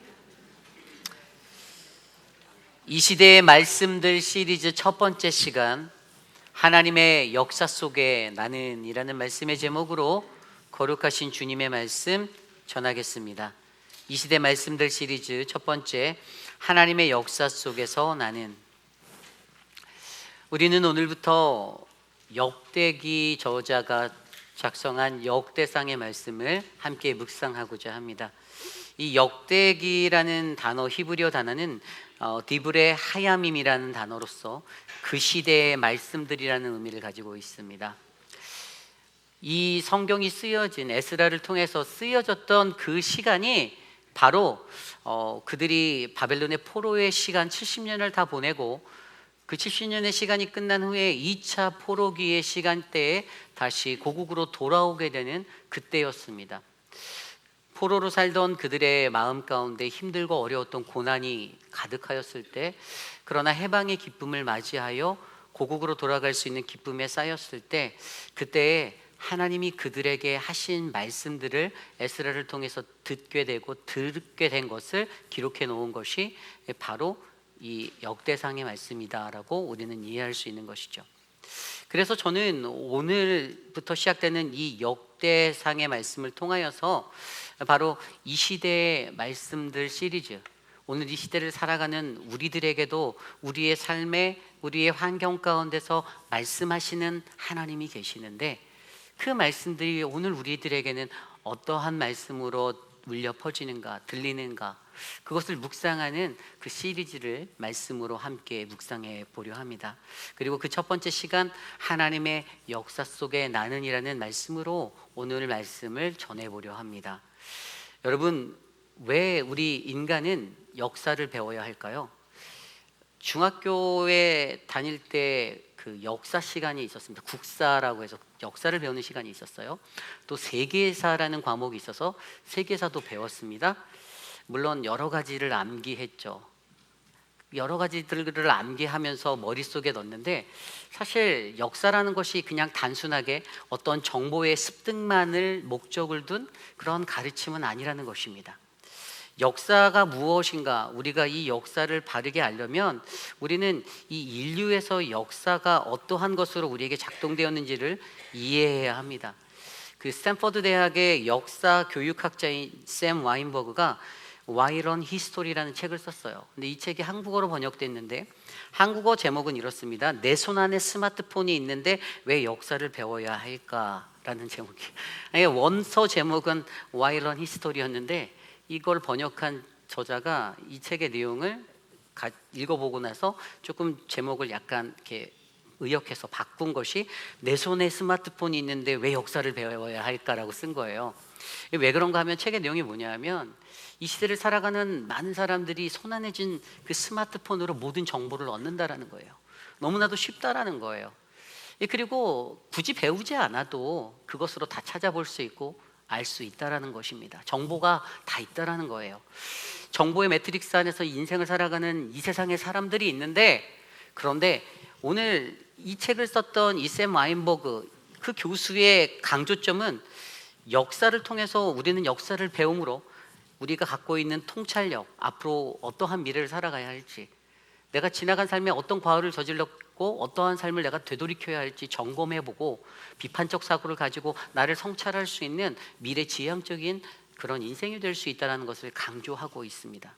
이 시대의 말씀들 시리즈 첫 번째 시간, 하나님의 역사 속에 나는 이라는 말씀의 제목으로 거룩하신 주님의 말씀 전하겠습니다. 이 시대 말씀들 시리즈 첫 번째, 하나님의 역사 속에서 나는. 우리는 오늘부터 역대기 저자가 작성한 역대상의 말씀을 함께 묵상하고자 합니다. 이 역대기라는 단어, 히브리어 단어는 디브레 하야밈이라는 단어로서 그 시대의 말씀들이라는 의미를 가지고 있습니다. 이 성경이 쓰여진, 에스라를 통해서 쓰여졌던 그 시간이 바로 그들이 바벨론의 포로의 시간 70년을 다 보내고 그 70년의 시간이 끝난 후에 2차 포로기의 시간대에 다시 고국으로 돌아오게 되는 그때였습니다. 포로로 살던 그들의 마음 가운데 힘들고 어려웠던 고난이 가득하였을 때, 그러나 해방의 기쁨을 맞이하여 고국으로 돌아갈 수 있는 기쁨에 쌓였을 때, 그때에 하나님이 그들에게 하신 말씀들을 에스라를 통해서 듣게 된 것을 기록해 놓은 것이 바로 이 역대상의 말씀이다라고 우리는 이해할 수 있는 것이죠. 그래서 저는 오늘부터 시작되는 이 역대상의 말씀을 통하여서 바로 이 시대의 말씀들 시리즈, 오늘 이 시대를 살아가는 우리들에게도 우리의 삶에, 우리의 환경 가운데서 말씀하시는 하나님이 계시는데, 그 말씀들이 오늘 우리들에게는 어떠한 말씀으로 울려 퍼지는가, 들리는가, 그것을 묵상하는 그 시리즈를 말씀으로 함께 묵상해 보려 합니다. 그리고 그 첫 번째 시간, 하나님의 역사 속에 나는이라는 말씀으로 오늘 말씀을 전해보려 합니다. 여러분, 왜 우리 인간은 역사를 배워야 할까요? 중학교에 다닐 때 그 역사 시간이 있었습니다. 국사라고 해서 역사를 배우는 시간이 있었어요. 또 세계사라는 과목이 있어서 세계사도 배웠습니다. 물론 여러 가지를 암기했죠. 여러 가지들을 암기하면서 머릿속에 넣는데, 사실 역사라는 것이 그냥 단순하게 어떤 정보의 습득만을 목적을 둔 그런 가르침은 아니라는 것입니다. 역사가 무엇인가, 우리가 이 역사를 바르게 알려면 우리는 이 인류에서 역사가 어떠한 것으로 우리에게 작동되었는지를 이해해야 합니다. 그 스탠퍼드 대학의 역사 교육학자인 샘 와인버그가 와이런 히스토리라는 책을 썼어요. 근데 이 책이 한국어로 번역됐는데 한국어 제목은 이렇습니다. 내 손 안에 스마트폰이 있는데 왜 역사를 배워야 할까라는 제목이. 원서 제목은 와이런 히스토리였는데 이걸 번역한 저자가 이 책의 내용을 읽어보고 나서 조금 제목을 약간 이렇게 의역해서 바꾼 것이 내 손에 스마트폰이 있는데 왜 역사를 배워야 할까라고 쓴 거예요. 왜 그런가 하면 책의 내용이 뭐냐면 이 시대를 살아가는 많은 사람들이 손안에 쥔 그 스마트폰으로 모든 정보를 얻는다라는 거예요. 너무나도 쉽다라는 거예요. 그리고 굳이 배우지 않아도 그것으로 다 찾아볼 수 있고 알 수 있다라는 것입니다. 정보가 다 있다라는 거예요. 정보의 매트릭스 안에서 인생을 살아가는 이 세상의 사람들이 있는데, 그런데 오늘 이 책을 썼던 이 샘 와인버그 그 교수의 강조점은 역사를 통해서 우리는 역사를 배움으로 우리가 갖고 있는 통찰력, 앞으로 어떠한 미래를 살아가야 할지, 내가 지나간 삶에 어떤 과오를 저질렀고 어떠한 삶을 내가 되돌이켜야 할지 점검해보고 비판적 사고를 가지고 나를 성찰할 수 있는 미래 지향적인 그런 인생이 될 수 있다는 것을 강조하고 있습니다.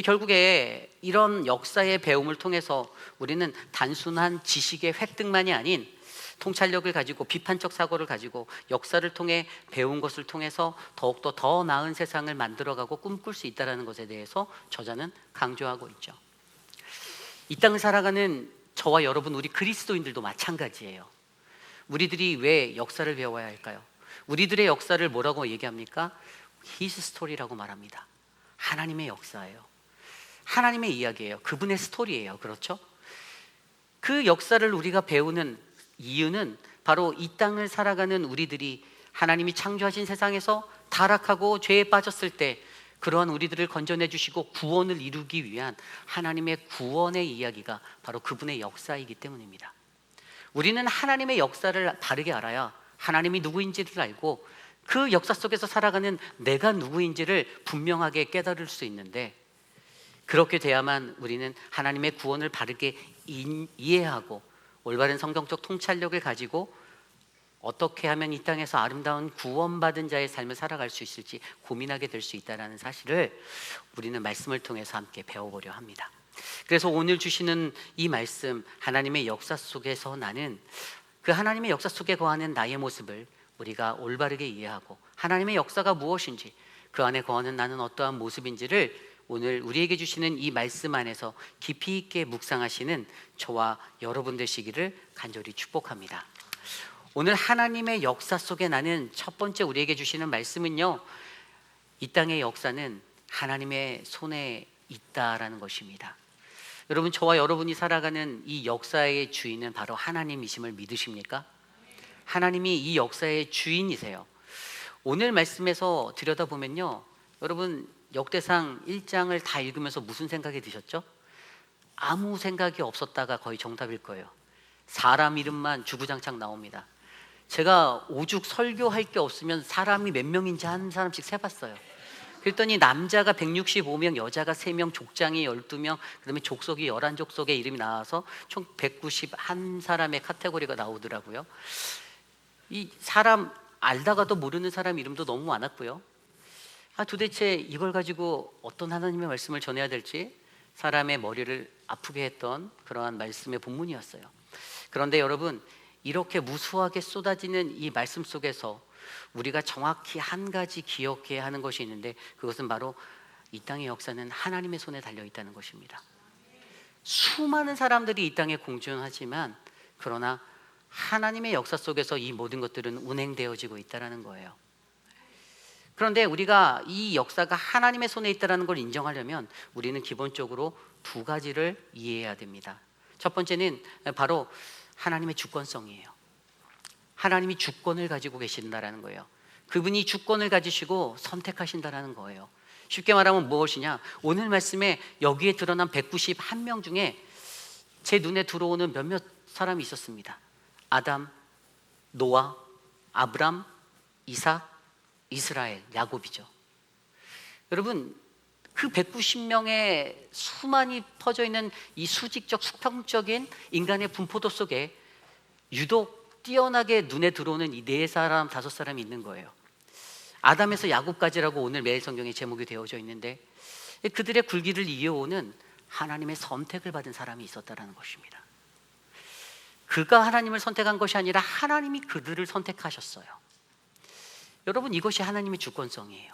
결국에 이런 역사의 배움을 통해서 우리는 단순한 지식의 획득만이 아닌 통찰력을 가지고 비판적 사고를 가지고 역사를 통해 배운 것을 통해서 더욱더 더 나은 세상을 만들어가고 꿈꿀 수 있다는 것에 대해서 저자는 강조하고 있죠. 이 땅을 살아가는 저와 여러분, 우리 그리스도인들도 마찬가지예요. 우리들이 왜 역사를 배워야 할까요? 우리들의 역사를 뭐라고 얘기합니까? His story라고 말합니다. 하나님의 역사예요. 하나님의 이야기예요. 그분의 스토리예요. 그렇죠? 그 역사를 우리가 배우는 이유는 바로 이 땅을 살아가는 우리들이 하나님이 창조하신 세상에서 타락하고 죄에 빠졌을 때 그러한 우리들을 건져내 주시고 구원을 이루기 위한 하나님의 구원의 이야기가 바로 그분의 역사이기 때문입니다. 우리는 하나님의 역사를 바르게 알아야 하나님이 누구인지를 알고 그 역사 속에서 살아가는 내가 누구인지를 분명하게 깨달을 수 있는데, 그렇게 돼야만 우리는 하나님의 구원을 바르게 이해하고 올바른 성경적 통찰력을 가지고 어떻게 하면 이 땅에서 아름다운 구원받은 자의 삶을 살아갈 수 있을지 고민하게 될 수 있다는 사실을 우리는 말씀을 통해서 함께 배워보려 합니다. 그래서 오늘 주시는 이 말씀, 하나님의 역사 속에서 나는 그 하나님의 역사 속에 거하는 나의 모습을 우리가 올바르게 이해하고 하나님의 역사가 무엇인지, 그 안에 거하는 나는 어떠한 모습인지를 오늘 우리에게 주시는 이 말씀 안에서 깊이 있게 묵상하시는 저와 여러분 되시기를 간절히 축복합니다. 오늘 하나님의 역사 속에 나는 첫 번째 우리에게 주시는 말씀은요, 이 땅의 역사는 하나님의 손에 있다라는 것입니다. 여러분, 저와 여러분이 살아가는 이 역사의 주인은 바로 하나님이심을 믿으십니까? 하나님이 이 역사의 주인이세요. 오늘 말씀에서 들여다보면요, 여러분 역대상 1장을 다 읽으면서 무슨 생각이 드셨죠? 아무 생각이 없었다가 거의 정답일 거예요. 사람 이름만 주구장창 나옵니다. 제가 오죽 설교할 게 없으면 사람이 몇 명인지 한 사람씩 세봤어요. 그랬더니 남자가 165명, 여자가 3명, 족장이 12명, 그다음에 족속이 11족속의 이름이 나와서 총 191사람의 카테고리가 나오더라고요. 이 사람 알다가도 모르는 사람 이름도 너무 많았고요. 도대체 이걸 가지고 어떤 하나님의 말씀을 전해야 될지 사람의 머리를 아프게 했던 그러한 말씀의 본문이었어요. 그런데 여러분, 이렇게 무수하게 쏟아지는 이 말씀 속에서 우리가 정확히 한 가지 기억해야 하는 것이 있는데, 그것은 바로 이 땅의 역사는 하나님의 손에 달려 있다는 것입니다. 수많은 사람들이 이 땅에 공존하지만 그러나 하나님의 역사 속에서 이 모든 것들은 운행되어지고 있다는 거예요. 그런데 우리가 이 역사가 하나님의 손에 있다는 걸 인정하려면 우리는 기본적으로 두 가지를 이해해야 됩니다. 첫 번째는 바로 하나님의 주권성이에요. 하나님이 주권을 가지고 계신다라는 거예요. 그분이 주권을 가지시고 선택하신다라는 거예요. 쉽게 말하면 무엇이냐? 오늘 말씀에 여기에 드러난 191명 중에 제 눈에 들어오는 몇몇 사람이 있었습니다. 아담, 노아, 아브람, 이삭, 이스라엘, 야곱이죠. 여러분, 그 190명의 수많이 퍼져 있는 이 수직적 수평적인 인간의 분포도 속에 유독 뛰어나게 눈에 들어오는 이 4사람, 5사람이 있는 거예요. 아담에서 야곱까지라고 오늘 매일 성경에 제목이 되어져 있는데, 그들의 굴기를 이어오는 하나님의 선택을 받은 사람이 있었다는 것입니다. 그가 하나님을 선택한 것이 아니라 하나님이 그들을 선택하셨어요. 여러분, 이것이 하나님의 주권성이에요.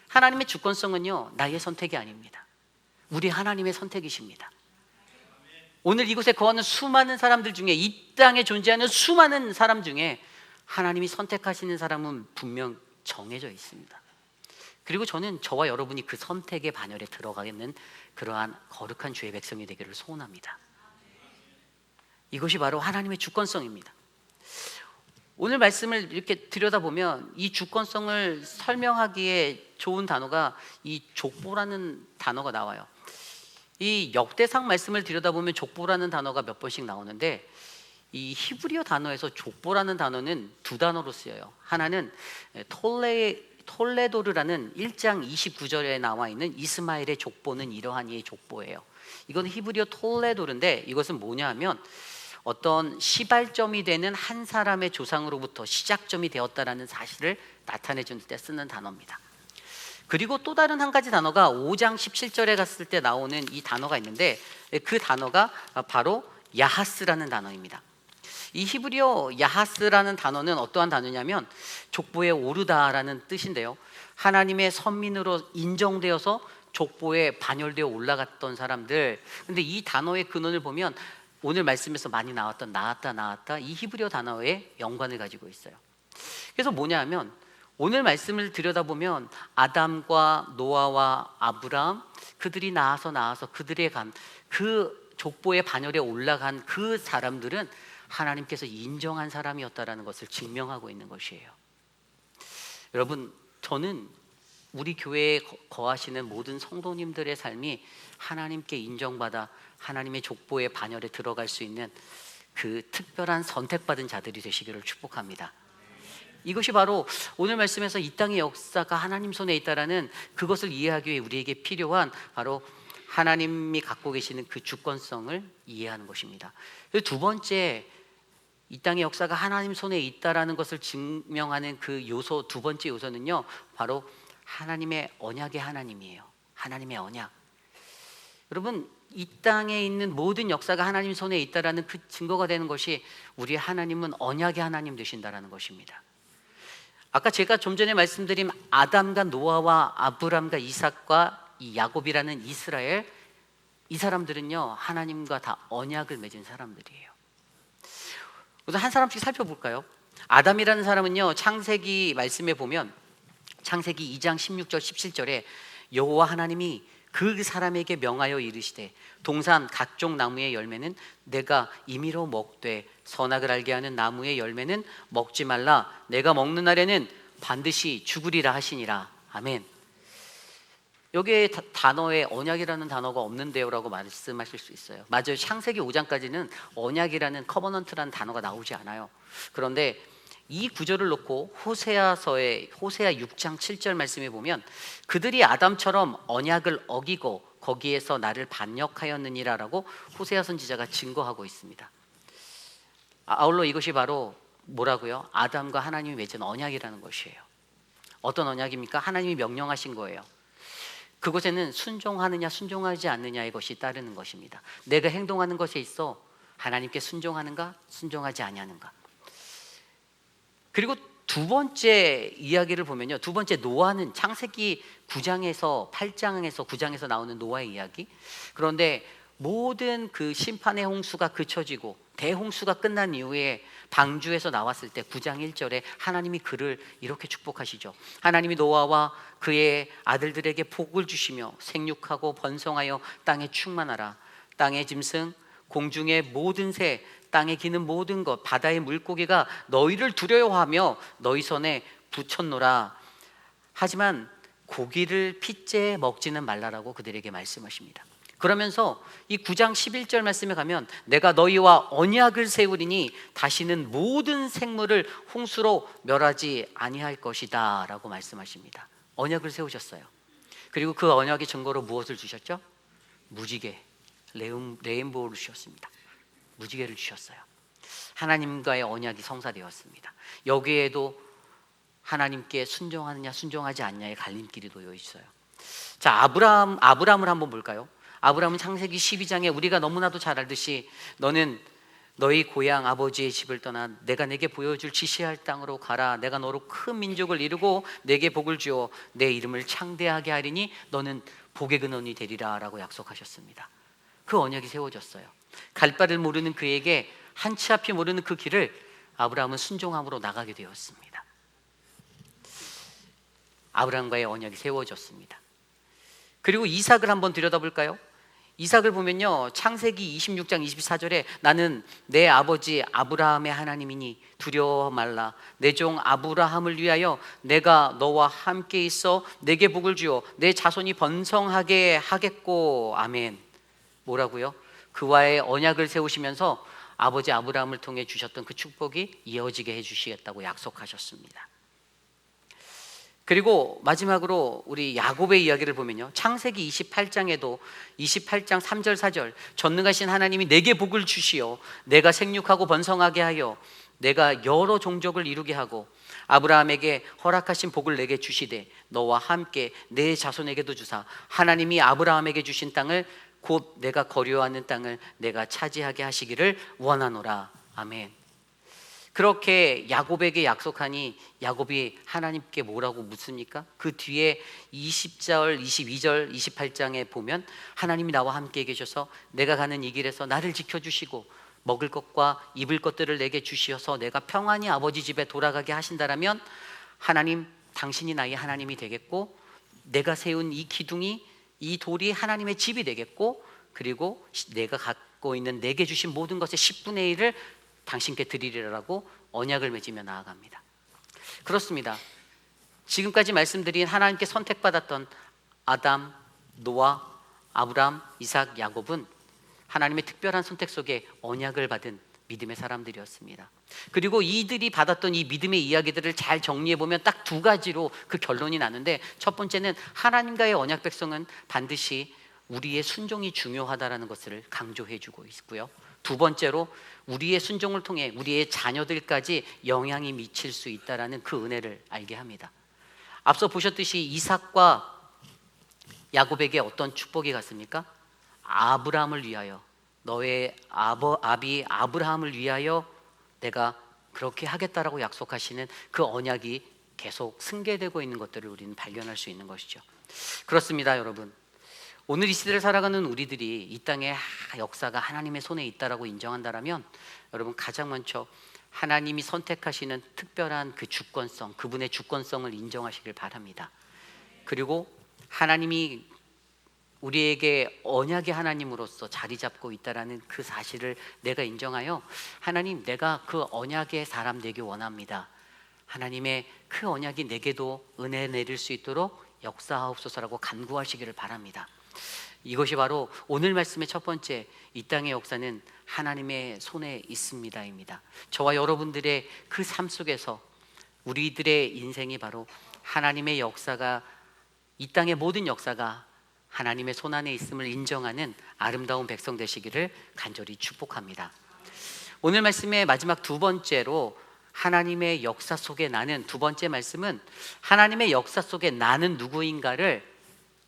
하나님의 주권성은요, 나의 선택이 아닙니다. 우리 하나님의 선택이십니다. 오늘 이곳에 거하는 수많은 사람들 중에, 이 땅에 존재하는 수많은 사람 중에 하나님이 선택하시는 사람은 분명 정해져 있습니다. 그리고 저는 저와 여러분이 그 선택의 반열에 들어가겠는 그러한 거룩한 주의 백성이 되기를 소원합니다. 이것이 바로 하나님의 주권성입니다. 오늘 말씀을 이렇게 들여다보면 이 주권성을 설명하기에 좋은 단어가 이 족보라는 단어가 나와요. 이 역대상 말씀을 들여다보면 족보라는 단어가 몇 번씩 나오는데, 이 히브리어 단어에서 족보라는 단어는 2단어로 쓰여요. 하나는 톨레도르라는 1장 29절에 나와 있는 이스마엘의 족보는 이러하니의 족보예요. 이건 히브리어 톨레도르인데, 이것은 뭐냐 하면 어떤 시발점이 되는 한 사람의 조상으로부터 시작점이 되었다라는 사실을 나타내 줄 때 쓰는 단어입니다. 그리고 또 다른 한 가지 단어가 5장 17절에 갔을 때 나오는 이 단어가 있는데, 그 단어가 바로 야하스라는 단어입니다. 이 히브리어 야하스라는 단어는 어떠한 단어냐면 족보에 오르다라는 뜻인데요, 하나님의 선민으로 인정되어서 족보에 반열되어 올라갔던 사람들. 근데 이 단어의 근원을 보면 오늘 말씀에서 많이 나왔던 나았다 이 히브리어 단어의 연관을 가지고 있어요. 그래서 뭐냐 하면 오늘 말씀을 들여다보면 아담과 노아와 아브람, 그들이 나아서 그들의 그 족보의 반열에 올라간 그 사람들은 하나님께서 인정한 사람이었다라는 것을 증명하고 있는 것이에요. 여러분, 저는 우리 교회에 거하시는 모든 성도님들의 삶이 하나님께 인정받아 하나님의 족보의 반열에 들어갈 수 있는 그 특별한 선택받은 자들이 되시기를 축복합니다. 이것이 바로 오늘 말씀에서 이 땅의 역사가 하나님 손에 있다라는 그것을 이해하기 위해 우리에게 필요한 바로 하나님이 갖고 계시는 그 주권성을 이해하는 것입니다. 두 번째, 이 땅의 역사가 하나님 손에 있다라는 것을 증명하는 그 요소, 두 번째 요소는요, 바로 하나님의 언약의 하나님이에요. 하나님의 언약. 여러분, 이 땅에 있는 모든 역사가 하나님 손에 있다라는 그 증거가 되는 것이 우리 하나님은 언약의 하나님 되신다라는 것입니다. 아까 제가 좀 전에 말씀드린 아담과 노아와 아브람과 이삭과 이 야곱이라는 이스라엘, 이 사람들은요, 하나님과 다 언약을 맺은 사람들이에요. 우선 한 사람씩 살펴볼까요? 아담이라는 사람은요, 창세기 말씀에 보면 창세기 2장 16절 17절에 여호와 하나님이 그 사람에게 명하여 이르시되 동산 각종 나무의 열매는 내가 임의로 먹되 선악을 알게 하는 나무의 열매는 먹지 말라. 내가 먹는 날에는 반드시 죽으리라 하시니라. 아멘. 여기에 단어에 언약이라는 단어가 없는데요 라고 말씀하실 수 있어요. 맞아요. 창세기 5장까지는 언약이라는 커버넌트라는 단어가 나오지 않아요. 그런데 이 구절을 놓고 호세아 6장 7절 말씀에 보면 그들이 아담처럼 언약을 어기고 거기에서 나를 반역하였느니라라고 호세아 선지자가 증거하고 있습니다. 아울러 이것이 바로 뭐라고요? 아담과 하나님이 맺은 언약이라는 것이에요. 어떤 언약입니까? 하나님이 명령하신 거예요. 그것에는 순종하느냐 순종하지 않느냐의 것이 따르는 것입니다. 내가 행동하는 것에 있어 하나님께 순종하는가 순종하지 아니하는가. 그리고 두 번째 이야기를 보면요, 두 번째 노아는 창세기 9장에서 8장에서 9장에서 나오는 노아의 이야기. 그런데 모든 그 심판의 홍수가 그쳐지고 대홍수가 끝난 이후에 방주에서 나왔을 때 9장 1절에 하나님이 그를 이렇게 축복하시죠. 하나님이 노아와 그의 아들들에게 복을 주시며 생육하고 번성하여 땅에 충만하라. 땅의 짐승, 공중의 모든 새, 땅에 기는 모든 것, 바다의 물고기가 너희를 두려워하며 너희 손에 붙였노라. 하지만 고기를 핏째 먹지는 말라라고 그들에게 말씀하십니다. 그러면서 이 9장 11절 말씀에 가면 내가 너희와 언약을 세우리니 다시는 모든 생물을 홍수로 멸하지 아니할 것이다 라고 말씀하십니다. 언약을 세우셨어요. 그리고 그 언약의 증거로 무엇을 주셨죠? 무지개, 레인보우를 주셨습니다. 무지개를 주셨어요. 하나님과의 언약이 성사되었습니다. 여기에도 하나님께 순종하느냐 순종하지 않냐의 갈림길이 놓여 있어요. 자, 아브라함을 한번 볼까요? 아브라함은 창세기 12장에 우리가 너무나도 잘 알듯이 너는 너희 고향 아버지의 집을 떠나 내가 내게 보여줄 지시할 땅으로 가라. 내가 너로 큰 민족을 이루고 내게 복을 주어 내 이름을 창대하게 하리니 너는 복의 근원이 되리라 라고 약속하셨습니다. 그 언약이 세워졌어요. 갈 바를 모르는 그에게 한 치 앞이 모르는 그 길을 아브라함은 순종함으로 나가게 되었습니다. 아브라함과의 언약이 세워졌습니다. 그리고 이삭을 한번 들여다볼까요? 이삭을 보면요, 창세기 26장 24절에 나는 내 아버지 아브라함의 하나님이니 두려워 말라. 내 종 아브라함을 위하여 내가 너와 함께 있어 내게 복을 주어 내 자손이 번성하게 하겠고. 아멘. 뭐라고요? 그와의 언약을 세우시면서 아버지 아브라함을 통해 주셨던 그 축복이 이어지게 해주시겠다고 약속하셨습니다. 그리고 마지막으로 우리 야곱의 이야기를 보면요, 창세기 28장에도 28장 3절 4절 전능하신 하나님이 내게 복을 주시어 내가 생육하고 번성하게 하여 내가 여러 종족을 이루게 하고 아브라함에게 허락하신 복을 내게 주시되 너와 함께 내 자손에게도 주사 하나님이 아브라함에게 주신 땅을 곧 내가 거류하는 땅을 내가 차지하게 하시기를 원하노라. 아멘. 그렇게 야곱에게 약속하니 야곱이 하나님께 뭐라고 묻습니까? 그 뒤에 20절, 22절, 28장에 보면 하나님이 나와 함께 계셔서 내가 가는 이 길에서 나를 지켜주시고 먹을 것과 입을 것들을 내게 주시어서 내가 평안히 아버지 집에 돌아가게 하신다라면 하나님, 당신이 나의 하나님이 되겠고 내가 세운 이 기둥이, 이 돌이 하나님의 집이 되겠고 그리고 내가 갖고 있는 내게 주신 모든 것의 10분의 1을 당신께 드리리라고 언약을 맺으며 나아갑니다. 그렇습니다. 지금까지 말씀드린 하나님께 선택받았던 아담, 노아, 아브람, 이삭, 야곱은 하나님의 특별한 선택 속에 언약을 받은 믿음의 사람들이었습니다. 그리고 이들이 받았던 이 믿음의 이야기들을 잘 정리해보면 딱 두 가지로 그 결론이 나는데, 첫 번째는 하나님과의 언약 백성은 반드시 우리의 순종이 중요하다는 것을 강조해주고 있고요, 두 번째로 우리의 순종을 통해 우리의 자녀들까지 영향이 미칠 수 있다는 그 은혜를 알게 합니다. 앞서 보셨듯이 이삭과 야곱에게 어떤 축복이 갔습니까? 아브라함을 위하여, 너의 아비 아브라함을 위하여 내가 그렇게 하겠다라고 약속하시는 그 언약이 계속 승계되고 있는 것들을 우리는 발견할 수 있는 것이죠. 그렇습니다, 여러분. 오늘 이 시대를 살아가는 우리들이 이 땅의 역사가 하나님의 손에 있다라고 인정한다라면 여러분, 가장 먼저 하나님이 선택하시는 특별한 그 주권성, 그분의 주권성을 인정하시길 바랍니다. 그리고 하나님이 우리에게 언약의 하나님으로서 자리 잡고 있다라는 그 사실을 내가 인정하여 하나님, 내가 그 언약의 사람 되기 원합니다. 하나님의 그 언약이 내게도 은혜 내릴 수 있도록 역사하옵소서라고 간구하시기를 바랍니다. 이것이 바로 오늘 말씀의 첫 번째, 이 땅의 역사는 하나님의 손에 있습니다입니다. 저와 여러분들의 그 삶 속에서 우리들의 인생이 바로 하나님의 역사가, 이 땅의 모든 역사가 하나님의 손 안에 있음을 인정하는 아름다운 백성 되시기를 간절히 축복합니다. 오늘 말씀의 마지막 두 번째로 하나님의 역사 속에 나는, 두 번째 말씀은 하나님의 역사 속에 나는 누구인가를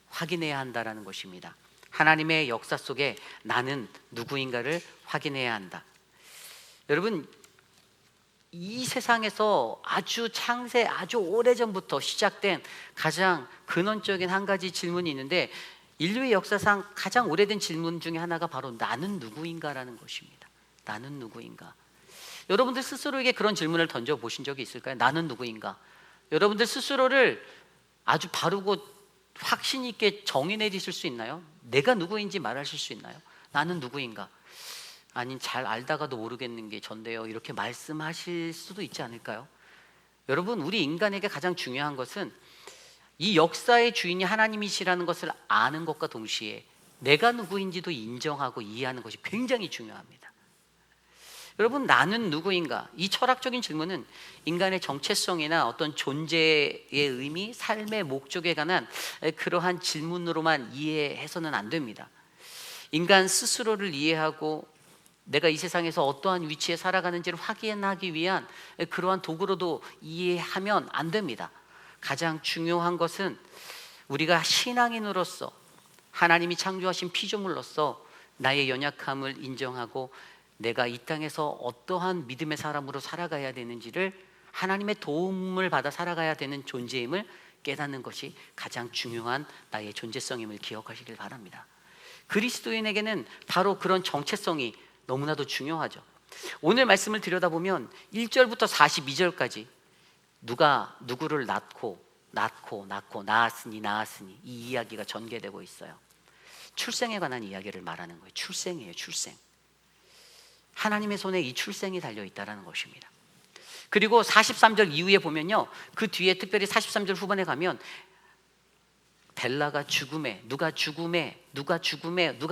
확인해야 한다라는 것입니다. 하나님의 역사 속에 나는 누구인가를 확인해야 한다. 여러분, 이 세상에서 아주 창세, 아주 오래전부터 시작된 가장 근원적인 한 가지 질문이 있는데, 인류의 역사상 가장 오래된 질문 중에 하나가 바로 나는 누구인가라는 것입니다. 나는 누구인가? 여러분들 스스로에게 그런 질문을 던져보신 적이 있을까요? 나는 누구인가? 여러분들 스스로를 아주 바르고 확신 있게 정의 내리실 수 있나요? 내가 누구인지 말하실 수 있나요? 나는 누구인가? 아니, 잘 알다가도 모르겠는 게 전데요, 이렇게 말씀하실 수도 있지 않을까요? 여러분, 우리 인간에게 가장 중요한 것은 이 역사의 주인이 하나님이시라는 것을 아는 것과 동시에 내가 누구인지도 인정하고 이해하는 것이 굉장히 중요합니다. 여러분, 나는 누구인가? 이 철학적인 질문은 인간의 정체성이나 어떤 존재의 의미, 삶의 목적에 관한 그러한 질문으로만 이해해서는 안 됩니다. 인간 스스로를 이해하고 내가 이 세상에서 어떠한 위치에 살아가는지를 확인하기 위한 그러한 도구로도 이해하면 안 됩니다. 가장 중요한 것은 우리가 신앙인으로서 하나님이 창조하신 피조물로서 나의 연약함을 인정하고 내가 이 땅에서 어떠한 믿음의 사람으로 살아가야 되는지를 하나님의 도움을 받아 살아가야 되는 존재임을 깨닫는 것이 가장 중요한 나의 존재성임을 기억하시길 바랍니다. 그리스도인에게는 바로 그런 정체성이 너무나도 중요하죠. 오늘 말씀을 들여다보면 1절부터 42절까지 누가 누구를 낳았으니 이 이야기가 전개되고 있어요. 출생에 관한 이야기를 말하는 거예요. 출생이에요. 출생. 하나님의 손에 이 출생이 달려있다는 것입니다. 그리고 43절 이후에 보면요, 그 뒤에 특별히 43절 후반에 가면 벨라가 누가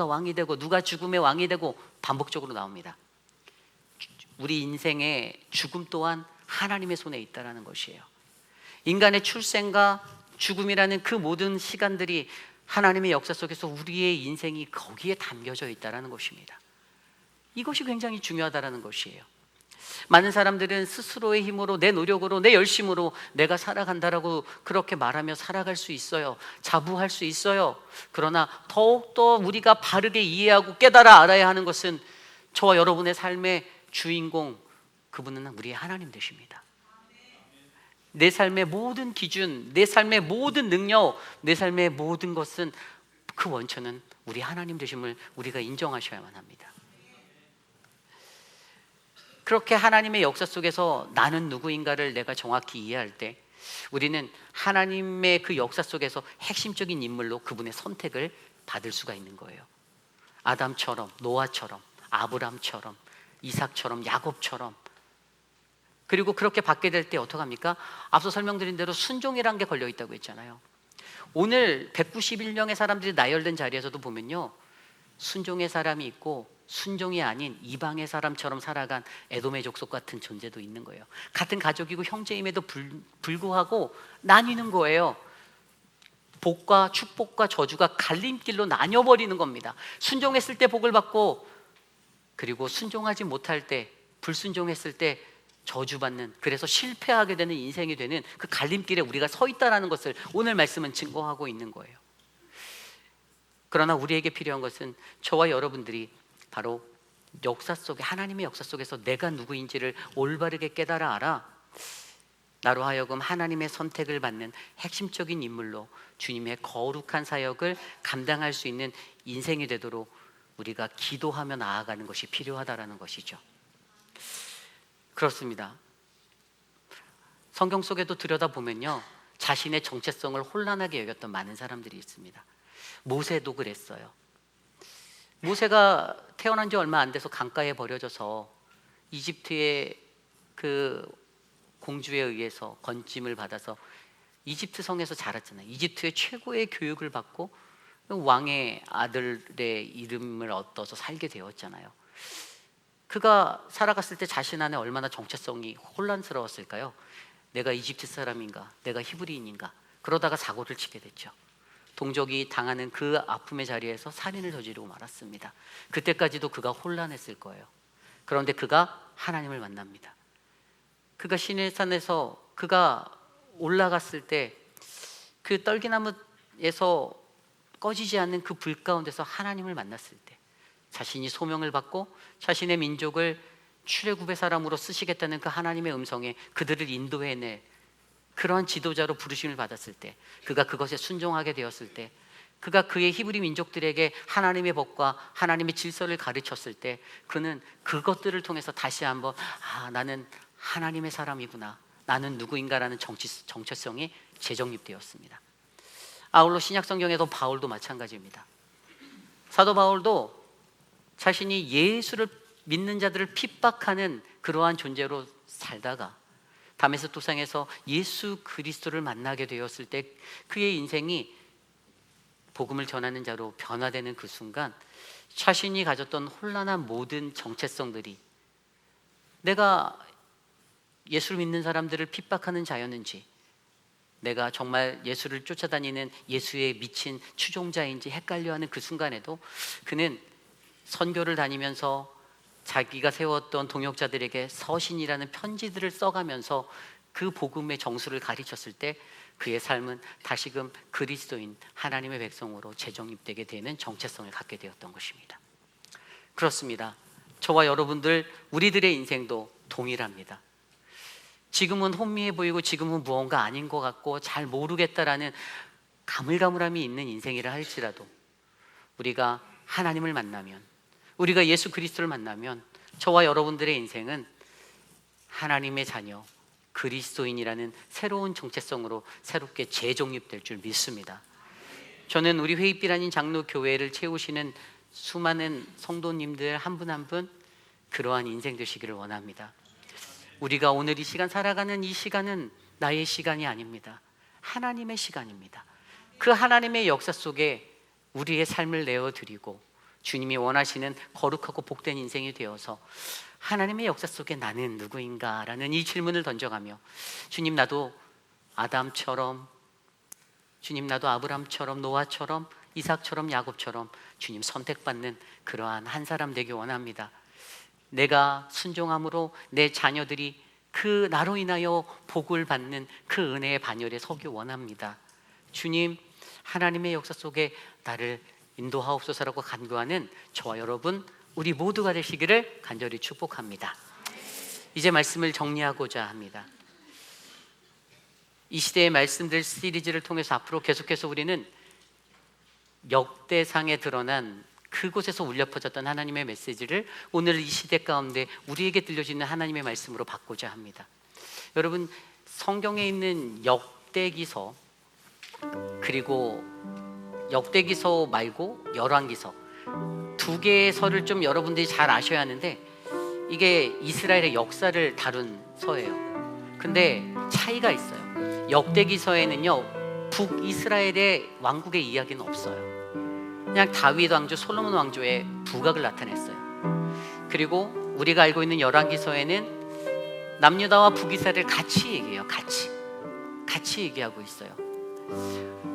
왕이 되고 누가 죽음의 왕이 되고 반복적으로 나옵니다. 우리 인생의 죽음 또한 하나님의 손에 있다는 것이에요. 인간의 출생과 죽음이라는 그 모든 시간들이 하나님의 역사 속에서 우리의 인생이 거기에 담겨져 있다는 것입니다. 이것이 굉장히 중요하다는 것이에요. 많은 사람들은 스스로의 힘으로, 내 노력으로, 내 열심으로 내가 살아간다라고 그렇게 말하며 살아갈 수 있어요. 자부할 수 있어요. 그러나 더욱더 우리가 바르게 이해하고 깨달아 알아야 하는 것은 저와 여러분의 삶의 주인공, 그분은 우리의 하나님 되십니다. 내 삶의 모든 기준, 내 삶의 모든 능력, 내 삶의 모든 것은 그 원천은 우리 하나님 되심을 우리가 인정하셔야만 합니다. 그렇게 하나님의 역사 속에서 나는 누구인가를 내가 정확히 이해할 때 우리는 하나님의 그 역사 속에서 핵심적인 인물로 그분의 선택을 받을 수가 있는 거예요. 아담처럼, 노아처럼, 아브람처럼, 이삭처럼, 야곱처럼. 그리고 그렇게 받게 될 때 어떡합니까? 앞서 설명드린 대로 순종이라는 게 걸려있다고 했잖아요. 오늘 191명의 사람들이 나열된 자리에서도 보면요, 순종의 사람이 있고 순종이 아닌 이방의 사람처럼 살아간 에돔의 족속 같은 존재도 있는 거예요. 같은 가족이고 형제임에도 불구하고 나뉘는 거예요. 복과 축복과 저주가 갈림길로 나뉘어버리는 겁니다. 순종했을 때 복을 받고, 그리고 순종하지 못할 때, 불순종했을 때 저주받는, 그래서 실패하게 되는 인생이 되는 그 갈림길에 우리가 서 있다는 것을 오늘 말씀은 증거하고 있는 거예요. 그러나 우리에게 필요한 것은 저와 여러분들이 바로 역사 속에, 하나님의 역사 속에서 내가 누구인지를 올바르게 깨달아 알아 나로 하여금 하나님의 선택을 받는 핵심적인 인물로 주님의 거룩한 사역을 감당할 수 있는 인생이 되도록 우리가 기도하며 나아가는 것이 필요하다라는 것이죠. 그렇습니다. 성경 속에도 들여다보면요, 자신의 정체성을 혼란하게 여겼던 많은 사람들이 있습니다. 모세도 그랬어요. 모세가 태어난 지 얼마 안 돼서 강가에 버려져서 이집트의 그 공주에 의해서 건짐을 받아서 이집트 성에서 자랐잖아요. 이집트의 최고의 교육을 받고 왕의 아들의 이름을 얻어서 살게 되었잖아요. 그가 살아갔을 때 자신 안에 얼마나 정체성이 혼란스러웠을까요? 내가 이집트 사람인가? 내가 히브리인인가? 그러다가 사고를 치게 됐죠. 동족이 당하는 그 아픔의 자리에서 살인을 저지르고 말았습니다. 그때까지도 그가 혼란했을 거예요. 그런데 그가 하나님을 만납니다. 그가 시내산에서 그가 올라갔을 때 그 떨기나무에서 꺼지지 않는 그 불 가운데서 하나님을 만났을 때 자신이 소명을 받고 자신의 민족을 출애굽의 사람으로 쓰시겠다는 그 하나님의 음성에 그들을 인도해낼 그러한 지도자로 부르심을 받았을 때, 그가 그것에 순종하게 되었을 때, 그가 그의 히브리 민족들에게 하나님의 법과 하나님의 질서를 가르쳤을 때, 그는 그것들을 통해서 다시 한번 나는 하나님의 사람이구나, 나는 누구인가라는 정체성이 재정립되었습니다. 아울러 신약 성경에도 바울도 마찬가지입니다. 사도 바울도 자신이 예수를 믿는 자들을 핍박하는 그러한 존재로 살다가 다메섹 도상에서 예수 그리스도를 만나게 되었을 때 그의 인생이 복음을 전하는 자로 변화되는 그 순간 자신이 가졌던 혼란한 모든 정체성들이 내가 예수를 믿는 사람들을 핍박하는 자였는지, 내가 정말 예수를 쫓아다니는 예수에 미친 추종자인지 헷갈려하는 그 순간에도 그는 선교를 다니면서 자기가 세웠던 동역자들에게 서신이라는 편지들을 써가면서 그 복음의 정수를 가르쳤을 때 그의 삶은 다시금 그리스도인 하나님의 백성으로 재정립되게 되는 정체성을 갖게 되었던 것입니다. 그렇습니다. 저와 여러분들 우리들의 인생도 동일합니다. 지금은 혼미해 보이고 지금은 무언가 아닌 것 같고 잘 모르겠다라는 가물가물함이 있는 인생이라 할지라도 우리가 하나님을 만나면, 우리가 예수 그리스도를 만나면 저와 여러분들의 인생은 하나님의 자녀, 그리스도인이라는 새로운 정체성으로 새롭게 재정립될 줄 믿습니다. 저는 우리 회입길 아닌 장로 교회를 채우시는 수많은 성도님들 한 분 한 분 그러한 인생 되시기를 원합니다. 우리가 오늘 이 시간 살아가는 이 시간은 나의 시간이 아닙니다. 하나님의 시간입니다. 그 하나님의 역사 속에 우리의 삶을 내어드리고 주님이 원하시는 거룩하고 복된 인생이 되어서 하나님의 역사 속에 나는 누구인가? 라는 이 질문을 던져가며 주님 나도 아담처럼, 주님 나도 아브람처럼, 노아처럼, 이삭처럼, 야곱처럼 주님 선택받는 그러한 한 사람 되기 원합니다. 내가 순종함으로 내 자녀들이 그 나로 인하여 복을 받는 그 은혜의 반열에 서기 원합니다. 주님, 하나님의 역사 속에 나를 인도하옵소서라고 간구하는 저와 여러분 우리 모두가 되시기를 간절히 축복합니다. 이제 말씀을 정리하고자 합니다. 이 시대의 말씀들 시리즈를 통해서 앞으로 계속해서 우리는 역대상에 드러난 그곳에서 울려 퍼졌던 하나님의 메시지를 오늘 이 시대 가운데 우리에게 들려지는 하나님의 말씀으로 받고자 합니다. 여러분, 성경에 있는 역대기서 그리고 역대기서 말고 열왕기서 두 개의 서를 좀 여러분들이 잘 아셔야 하는데 이게 이스라엘의 역사를 다룬 서예요. 근데 차이가 있어요. 역대기서에는요 북이스라엘의 왕국의 이야기는 없어요. 그냥 다윗 왕조, 솔로몬 왕조의 부각을 나타냈어요. 그리고 우리가 알고 있는 열왕기서에는 남유다와 북이스라엘을 같이 얘기해요. 같이 얘기하고 있어요.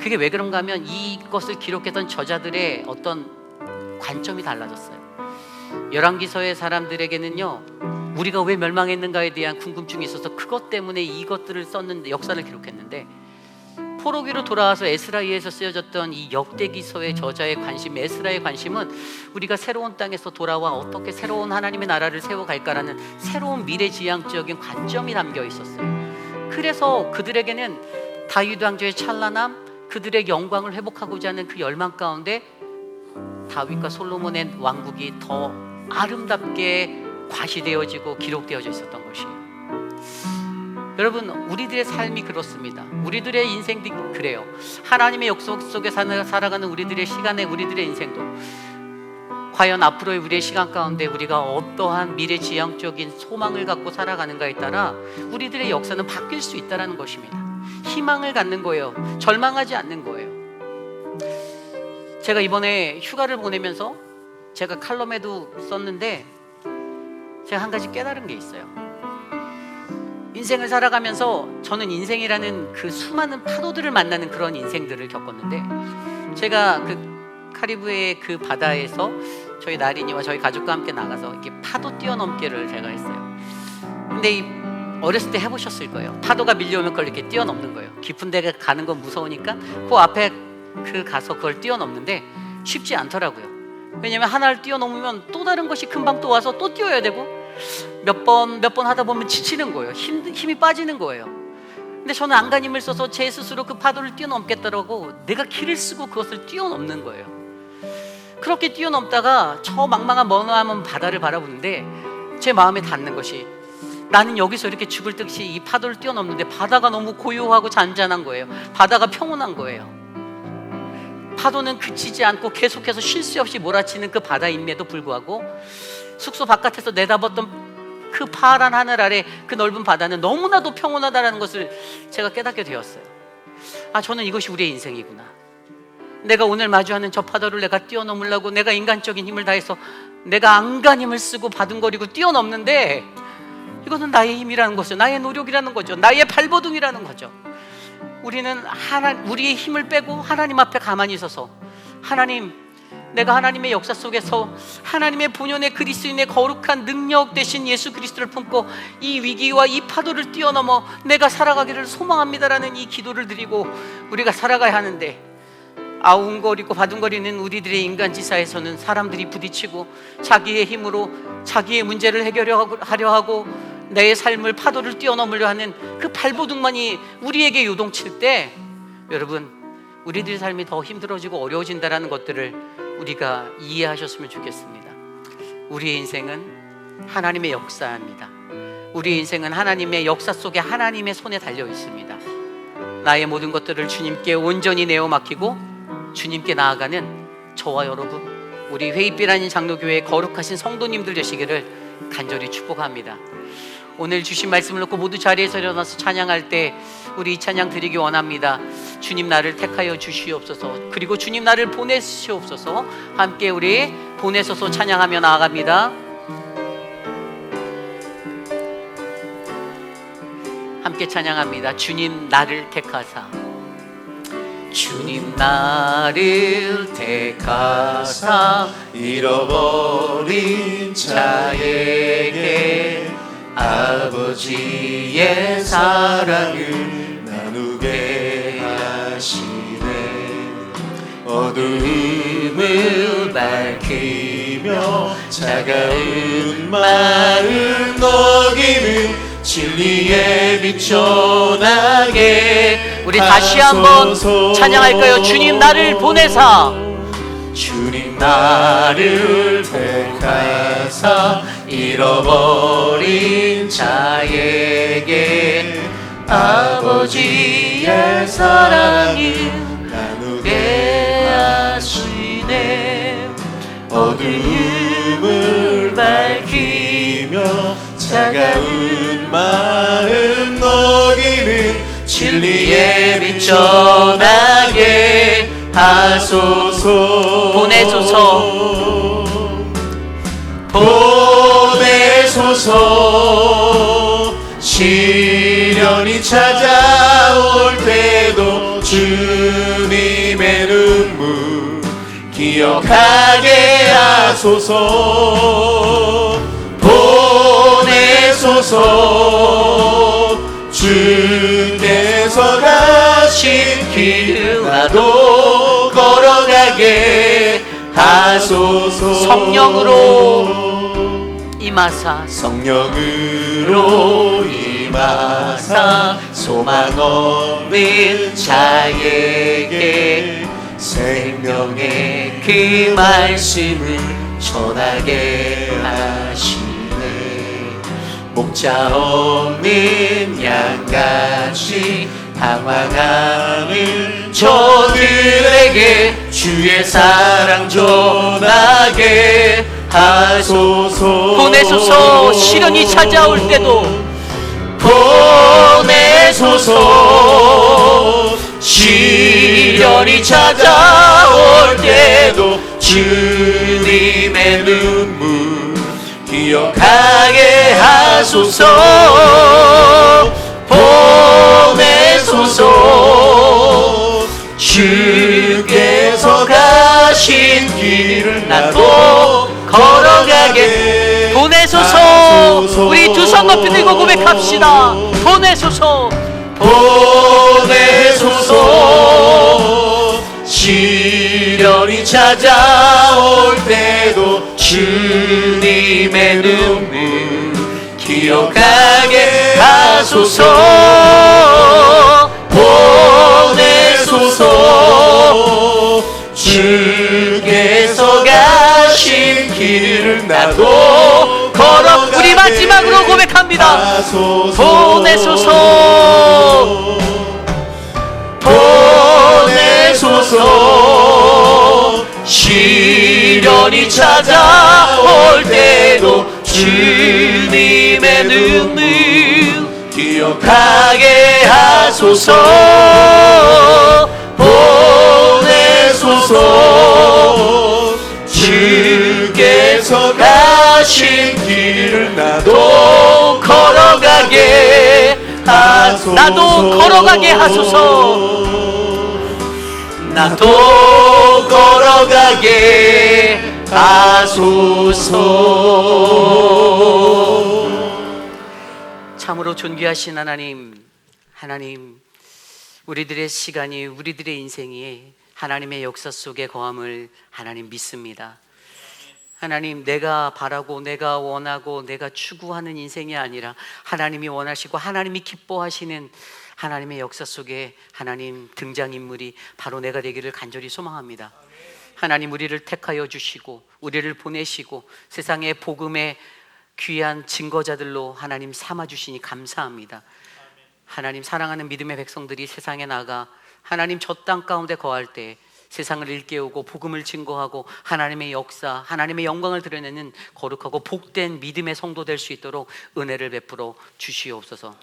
그게 왜 그런가 하면 이것을 기록했던 저자들의 어떤 관점이 달라졌어요. 열왕기서의 사람들에게는요 우리가 왜 멸망했는가에 대한 궁금증이 있어서 그것 때문에 이것들을 썼는데, 역사를 기록했는데, 포로기로 돌아와서 에스라이에서 쓰여졌던 이 역대기서의 저자의 관심, 에스라의 관심은 우리가 새로운 땅에서 돌아와 어떻게 새로운 하나님의 나라를 세워갈까라는 새로운 미래지향적인 관점이 담겨 있었어요. 그래서 그들에게는 다윗 왕조의 찬란함, 그들의 영광을 회복하고자 하는 그 열망 가운데 다윗과 솔로몬의 왕국이 더 아름답게 과시되어지고 기록되어져 있었던 것이에요. 여러분, 우리들의 삶이 그렇습니다. 우리들의 인생도 그래요. 하나님의 역사 속에 살아가는 우리들의 시간에 우리들의 인생도 과연 앞으로의 우리의 시간 가운데 우리가 어떠한 미래지향적인 소망을 갖고 살아가는가에 따라 우리들의 역사는 바뀔 수 있다는 것입니다. 희망을 갖는 거예요. 절망하지 않는 거예요. 제가 이번에 휴가를 보내면서 제가 칼럼에도 썼는데 제가 한 가지 깨달은 게 있어요. 인생을 살아가면서 저는 인생이라는 그 수많은 파도들을 만나는 그런 인생들을 겪었는데, 제가 그 카리브해의 그 바다에서 저희 나린이와 저희 가족과 함께 나가서 이렇게 파도 뛰어넘기를 제가 했어요. 근데 어렸을 때 해보셨을 거예요. 파도가 밀려오면 그걸 이렇게 뛰어넘는 거예요. 깊은 데 가는 건 무서우니까 그 앞에 그 가서 그걸 뛰어넘는데 쉽지 않더라고요. 왜냐면 하나를 뛰어넘으면 또 다른 것이 금방 또 와서 또 뛰어야 되고 몇 번 하다 보면 지치는 거예요. 힘이 빠지는 거예요. 근데 저는 안간힘을 써서 제 스스로 그 파도를 뛰어넘겠다라고 내가 길을 쓰고 그것을 뛰어넘는 거예요. 그렇게 뛰어넘다가 저 망망한 머나먼 바다를 바라보는데 제 마음에 닿는 것이, 나는 여기서 이렇게 죽을 듯이 이 파도를 뛰어넘는데 바다가 너무 고요하고 잔잔한 거예요. 바다가 평온한 거예요. 파도는 그치지 않고 계속해서 쉴 새 없이 몰아치는 그 바다임에도 불구하고 숙소 바깥에서 내다봤던 그 파란 하늘 아래 그 넓은 바다는 너무나도 평온하다는 것을 제가 깨닫게 되었어요. 아, 저는 이것이 우리의 인생이구나. 내가 오늘 마주하는 저 파도를 내가 뛰어넘으려고 내가 인간적인 힘을 다해서 내가 안간힘을 쓰고 바둥거리고 뛰어넘는데, 이것은 나의 힘이라는 거죠. 나의 노력이라는 거죠. 나의 발버둥이라는 거죠. 우리는 우리의 힘을 빼고 하나님 앞에 가만히 있어서, 하나님, 내가 하나님의 역사 속에서 하나님의 본연의 그리스도인의 거룩한 능력 대신 예수 그리스도를 품고 이 위기와 이 파도를 뛰어넘어 내가 살아가기를 소망합니다라는 이 기도를 드리고 우리가 살아가야 하는데, 아웅거리고 바둥거리는 우리들의 인간지사에서는 사람들이 부딪히고 자기의 힘으로 자기의 문제를 해결하려 하고 내 삶을 파도를 뛰어넘으려 하는 그 발버둥만이 우리에게 요동칠 때, 여러분, 우리들의 삶이 더 힘들어지고 어려워진다는 것들을 우리가 이해하셨으면 좋겠습니다. 우리의 인생은 하나님의 역사입니다. 우리의 인생은 하나님의 역사 속에 하나님의 손에 달려 있습니다. 나의 모든 것들을 주님께 온전히 내어 맡기고 주님께 나아가는 저와 여러분, 우리 회의빛 아닌 장로교회의 거룩하신 성도님들 되시기를 간절히 축복합니다. 오늘 주신 말씀을 놓고 모두 자리에서 일어나서 찬양할 때 우리 이 찬양 드리기 원합니다. 주님 나를 택하여 주시옵소서, 그리고 주님 나를 보내시옵소서. 함께 우리 보내소서 찬양하며 나아갑니다. 함께 찬양합니다. 주님 나를 택하사, 주님 나를 택하사 잃어버린 자에게 아버지의 사랑을 나누게 하시네. 어두움을 밝히며 차가운 마음 녹이는 진리의 빛 전하게. 우리 다시 한번 찬양할까요? 주님 나를 보내사, 주님 나를 택하사 잃어버린 자에게 아버지의 사랑을 나누게 하시네. 어두움을 밝히며 차가운 마음 녹이는 진리의 빛 전하게 하소서. 보내소서, 보내소서. 시련이 찾아올 때도 주님의 눈물 기억하게 하소서. 보내소서. 주께서 가신 길 나도 걸어가게 하소서. 성령으로 임하사, 성령으로 임하사 소망 없는 자에게 생명의 그 말씀을 전하게 하시네. 목자 없는 양같이 방황하는 저들에게 주의 사랑 전하게 하소서. 보내소서. 시련이 찾아올 때도 보내소서. 시련이 찾아올 때도 주님의 눈물 기억하게 하소서. 보내소서. 주께서 가신 길을 나도 걸어가게 보내소서. 우리 두 손 높이 들고 고백합시다. 보내소서. 보내소서. 시련이 찾아올 때도 주님의 눈물 기억하게 하소서. 보내소서. 주께서 가신 길을 나도 걸어가게. 우리 마지막으로 고백합니다. 하소서. 보내소서. 보내소서. 시련이 찾아올 때도 주 주님의 눈물 기억하게 하소서. 보내소서. 주께서 가신 길을 나도 걸어가게 하소서. 나도 걸어가게 하소서. 나도 걸어가게 하소서. 참으로 존귀하신 하나님, 우리들의 시간이, 우리들의 인생이 하나님의 역사 속에 거함을 하나님 믿습니다. 하나님, 내가 바라고 내가 원하고 내가 추구하는 인생이 아니라 하나님이 원하시고 하나님이 기뻐하시는 하나님의 역사 속에 하나님 등장인물이 바로 내가 되기를 간절히 소망합니다. 하나님, 우리를 택하여 주시고 우리를 보내시고 세상의 복음의 귀한 증거자들로 하나님 삼아주시니 감사합니다. 하나님, 사랑하는 믿음의 백성들이 세상에 나가 하나님 저 땅 가운데 거할 때 세상을 일깨우고 복음을 증거하고 하나님의 역사, 하나님의 영광을 드러내는 거룩하고 복된 믿음의 성도 될 수 있도록 은혜를 베풀어 주시옵소서.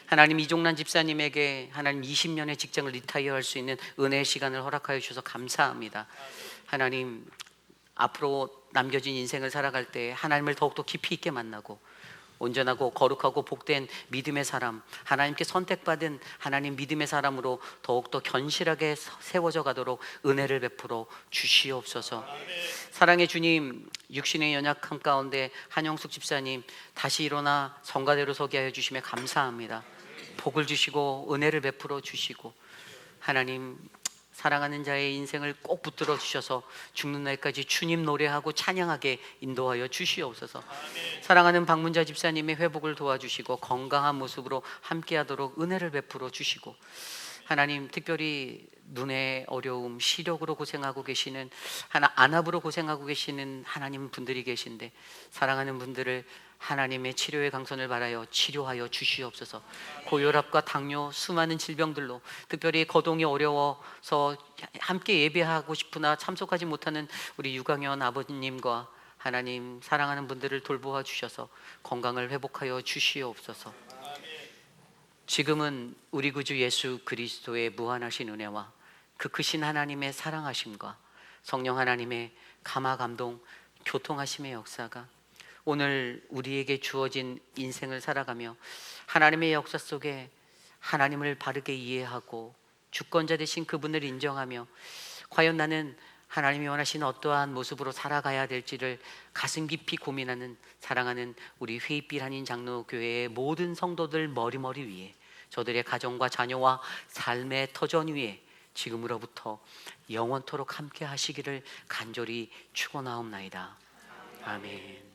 하나님, 이종란 집사님에게 하나님 20년의 직장을 리타이어할 수 있는 은혜의 시간을 허락하여 주셔서 감사합니다. 하나님, 앞으로 남겨진 인생을 살아갈 때 하나님을 더욱더 깊이 있게 만나고 온전하고 거룩하고 복된 믿음의 사람, 하나님께 선택받은 하나님 믿음의 사람으로 더욱더 견실하게 세워져 가도록 은혜를 베풀어 주시옵소서. 사랑의 주님, 육신의 연약함 가운데 한영숙 집사님 다시 일어나 성가대로 서게 하여 주시며 감사합니다. 복을 주시고 은혜를 베풀어 주시고 하나님, 사랑하는 자의 인생을 꼭 붙들어 주셔서 죽는 날까지 주님 노래하고 찬양하게 인도하여 주시옵소서. 사랑하는 박문자 집사님의 회복을 도와주시고 건강한 모습으로 함께하도록 은혜를 베풀어 주시고 하나님, 특별히 눈의 어려움, 시력으로 고생하고 계시는 안압으로 고생하고 계시는 하나님 분들이 계신데 사랑하는 분들을 하나님의 치료의 강선을 바라여 치료하여 주시옵소서. 고혈압과 당뇨, 수많은 질병들로 특별히 거동이 어려워서 함께 예배하고 싶으나 참석하지 못하는 우리 유강현 아버님과 하나님 사랑하는 분들을 돌보아 주셔서 건강을 회복하여 주시옵소서. 지금은 우리 구주 예수 그리스도의 무한하신 은혜와 그 크신 하나님의 사랑하심과 성령 하나님의 감화 감동 교통하심의 역사가 오늘 우리에게 주어진 인생을 살아가며 하나님의 역사 속에 하나님을 바르게 이해하고 주권자 되신 그분을 인정하며 과연 나는 하나님이 원하시는 어떠한 모습으로 살아가야 될지를 가슴 깊이 고민하는 사랑하는 우리 회의빛 한인 장로교회의 모든 성도들 머리머리 위에 저들의 가정과 자녀와 삶의 터전 위에 지금으로부터 영원토록 함께 하시기를 간절히 축원하옵나이다. 아멘.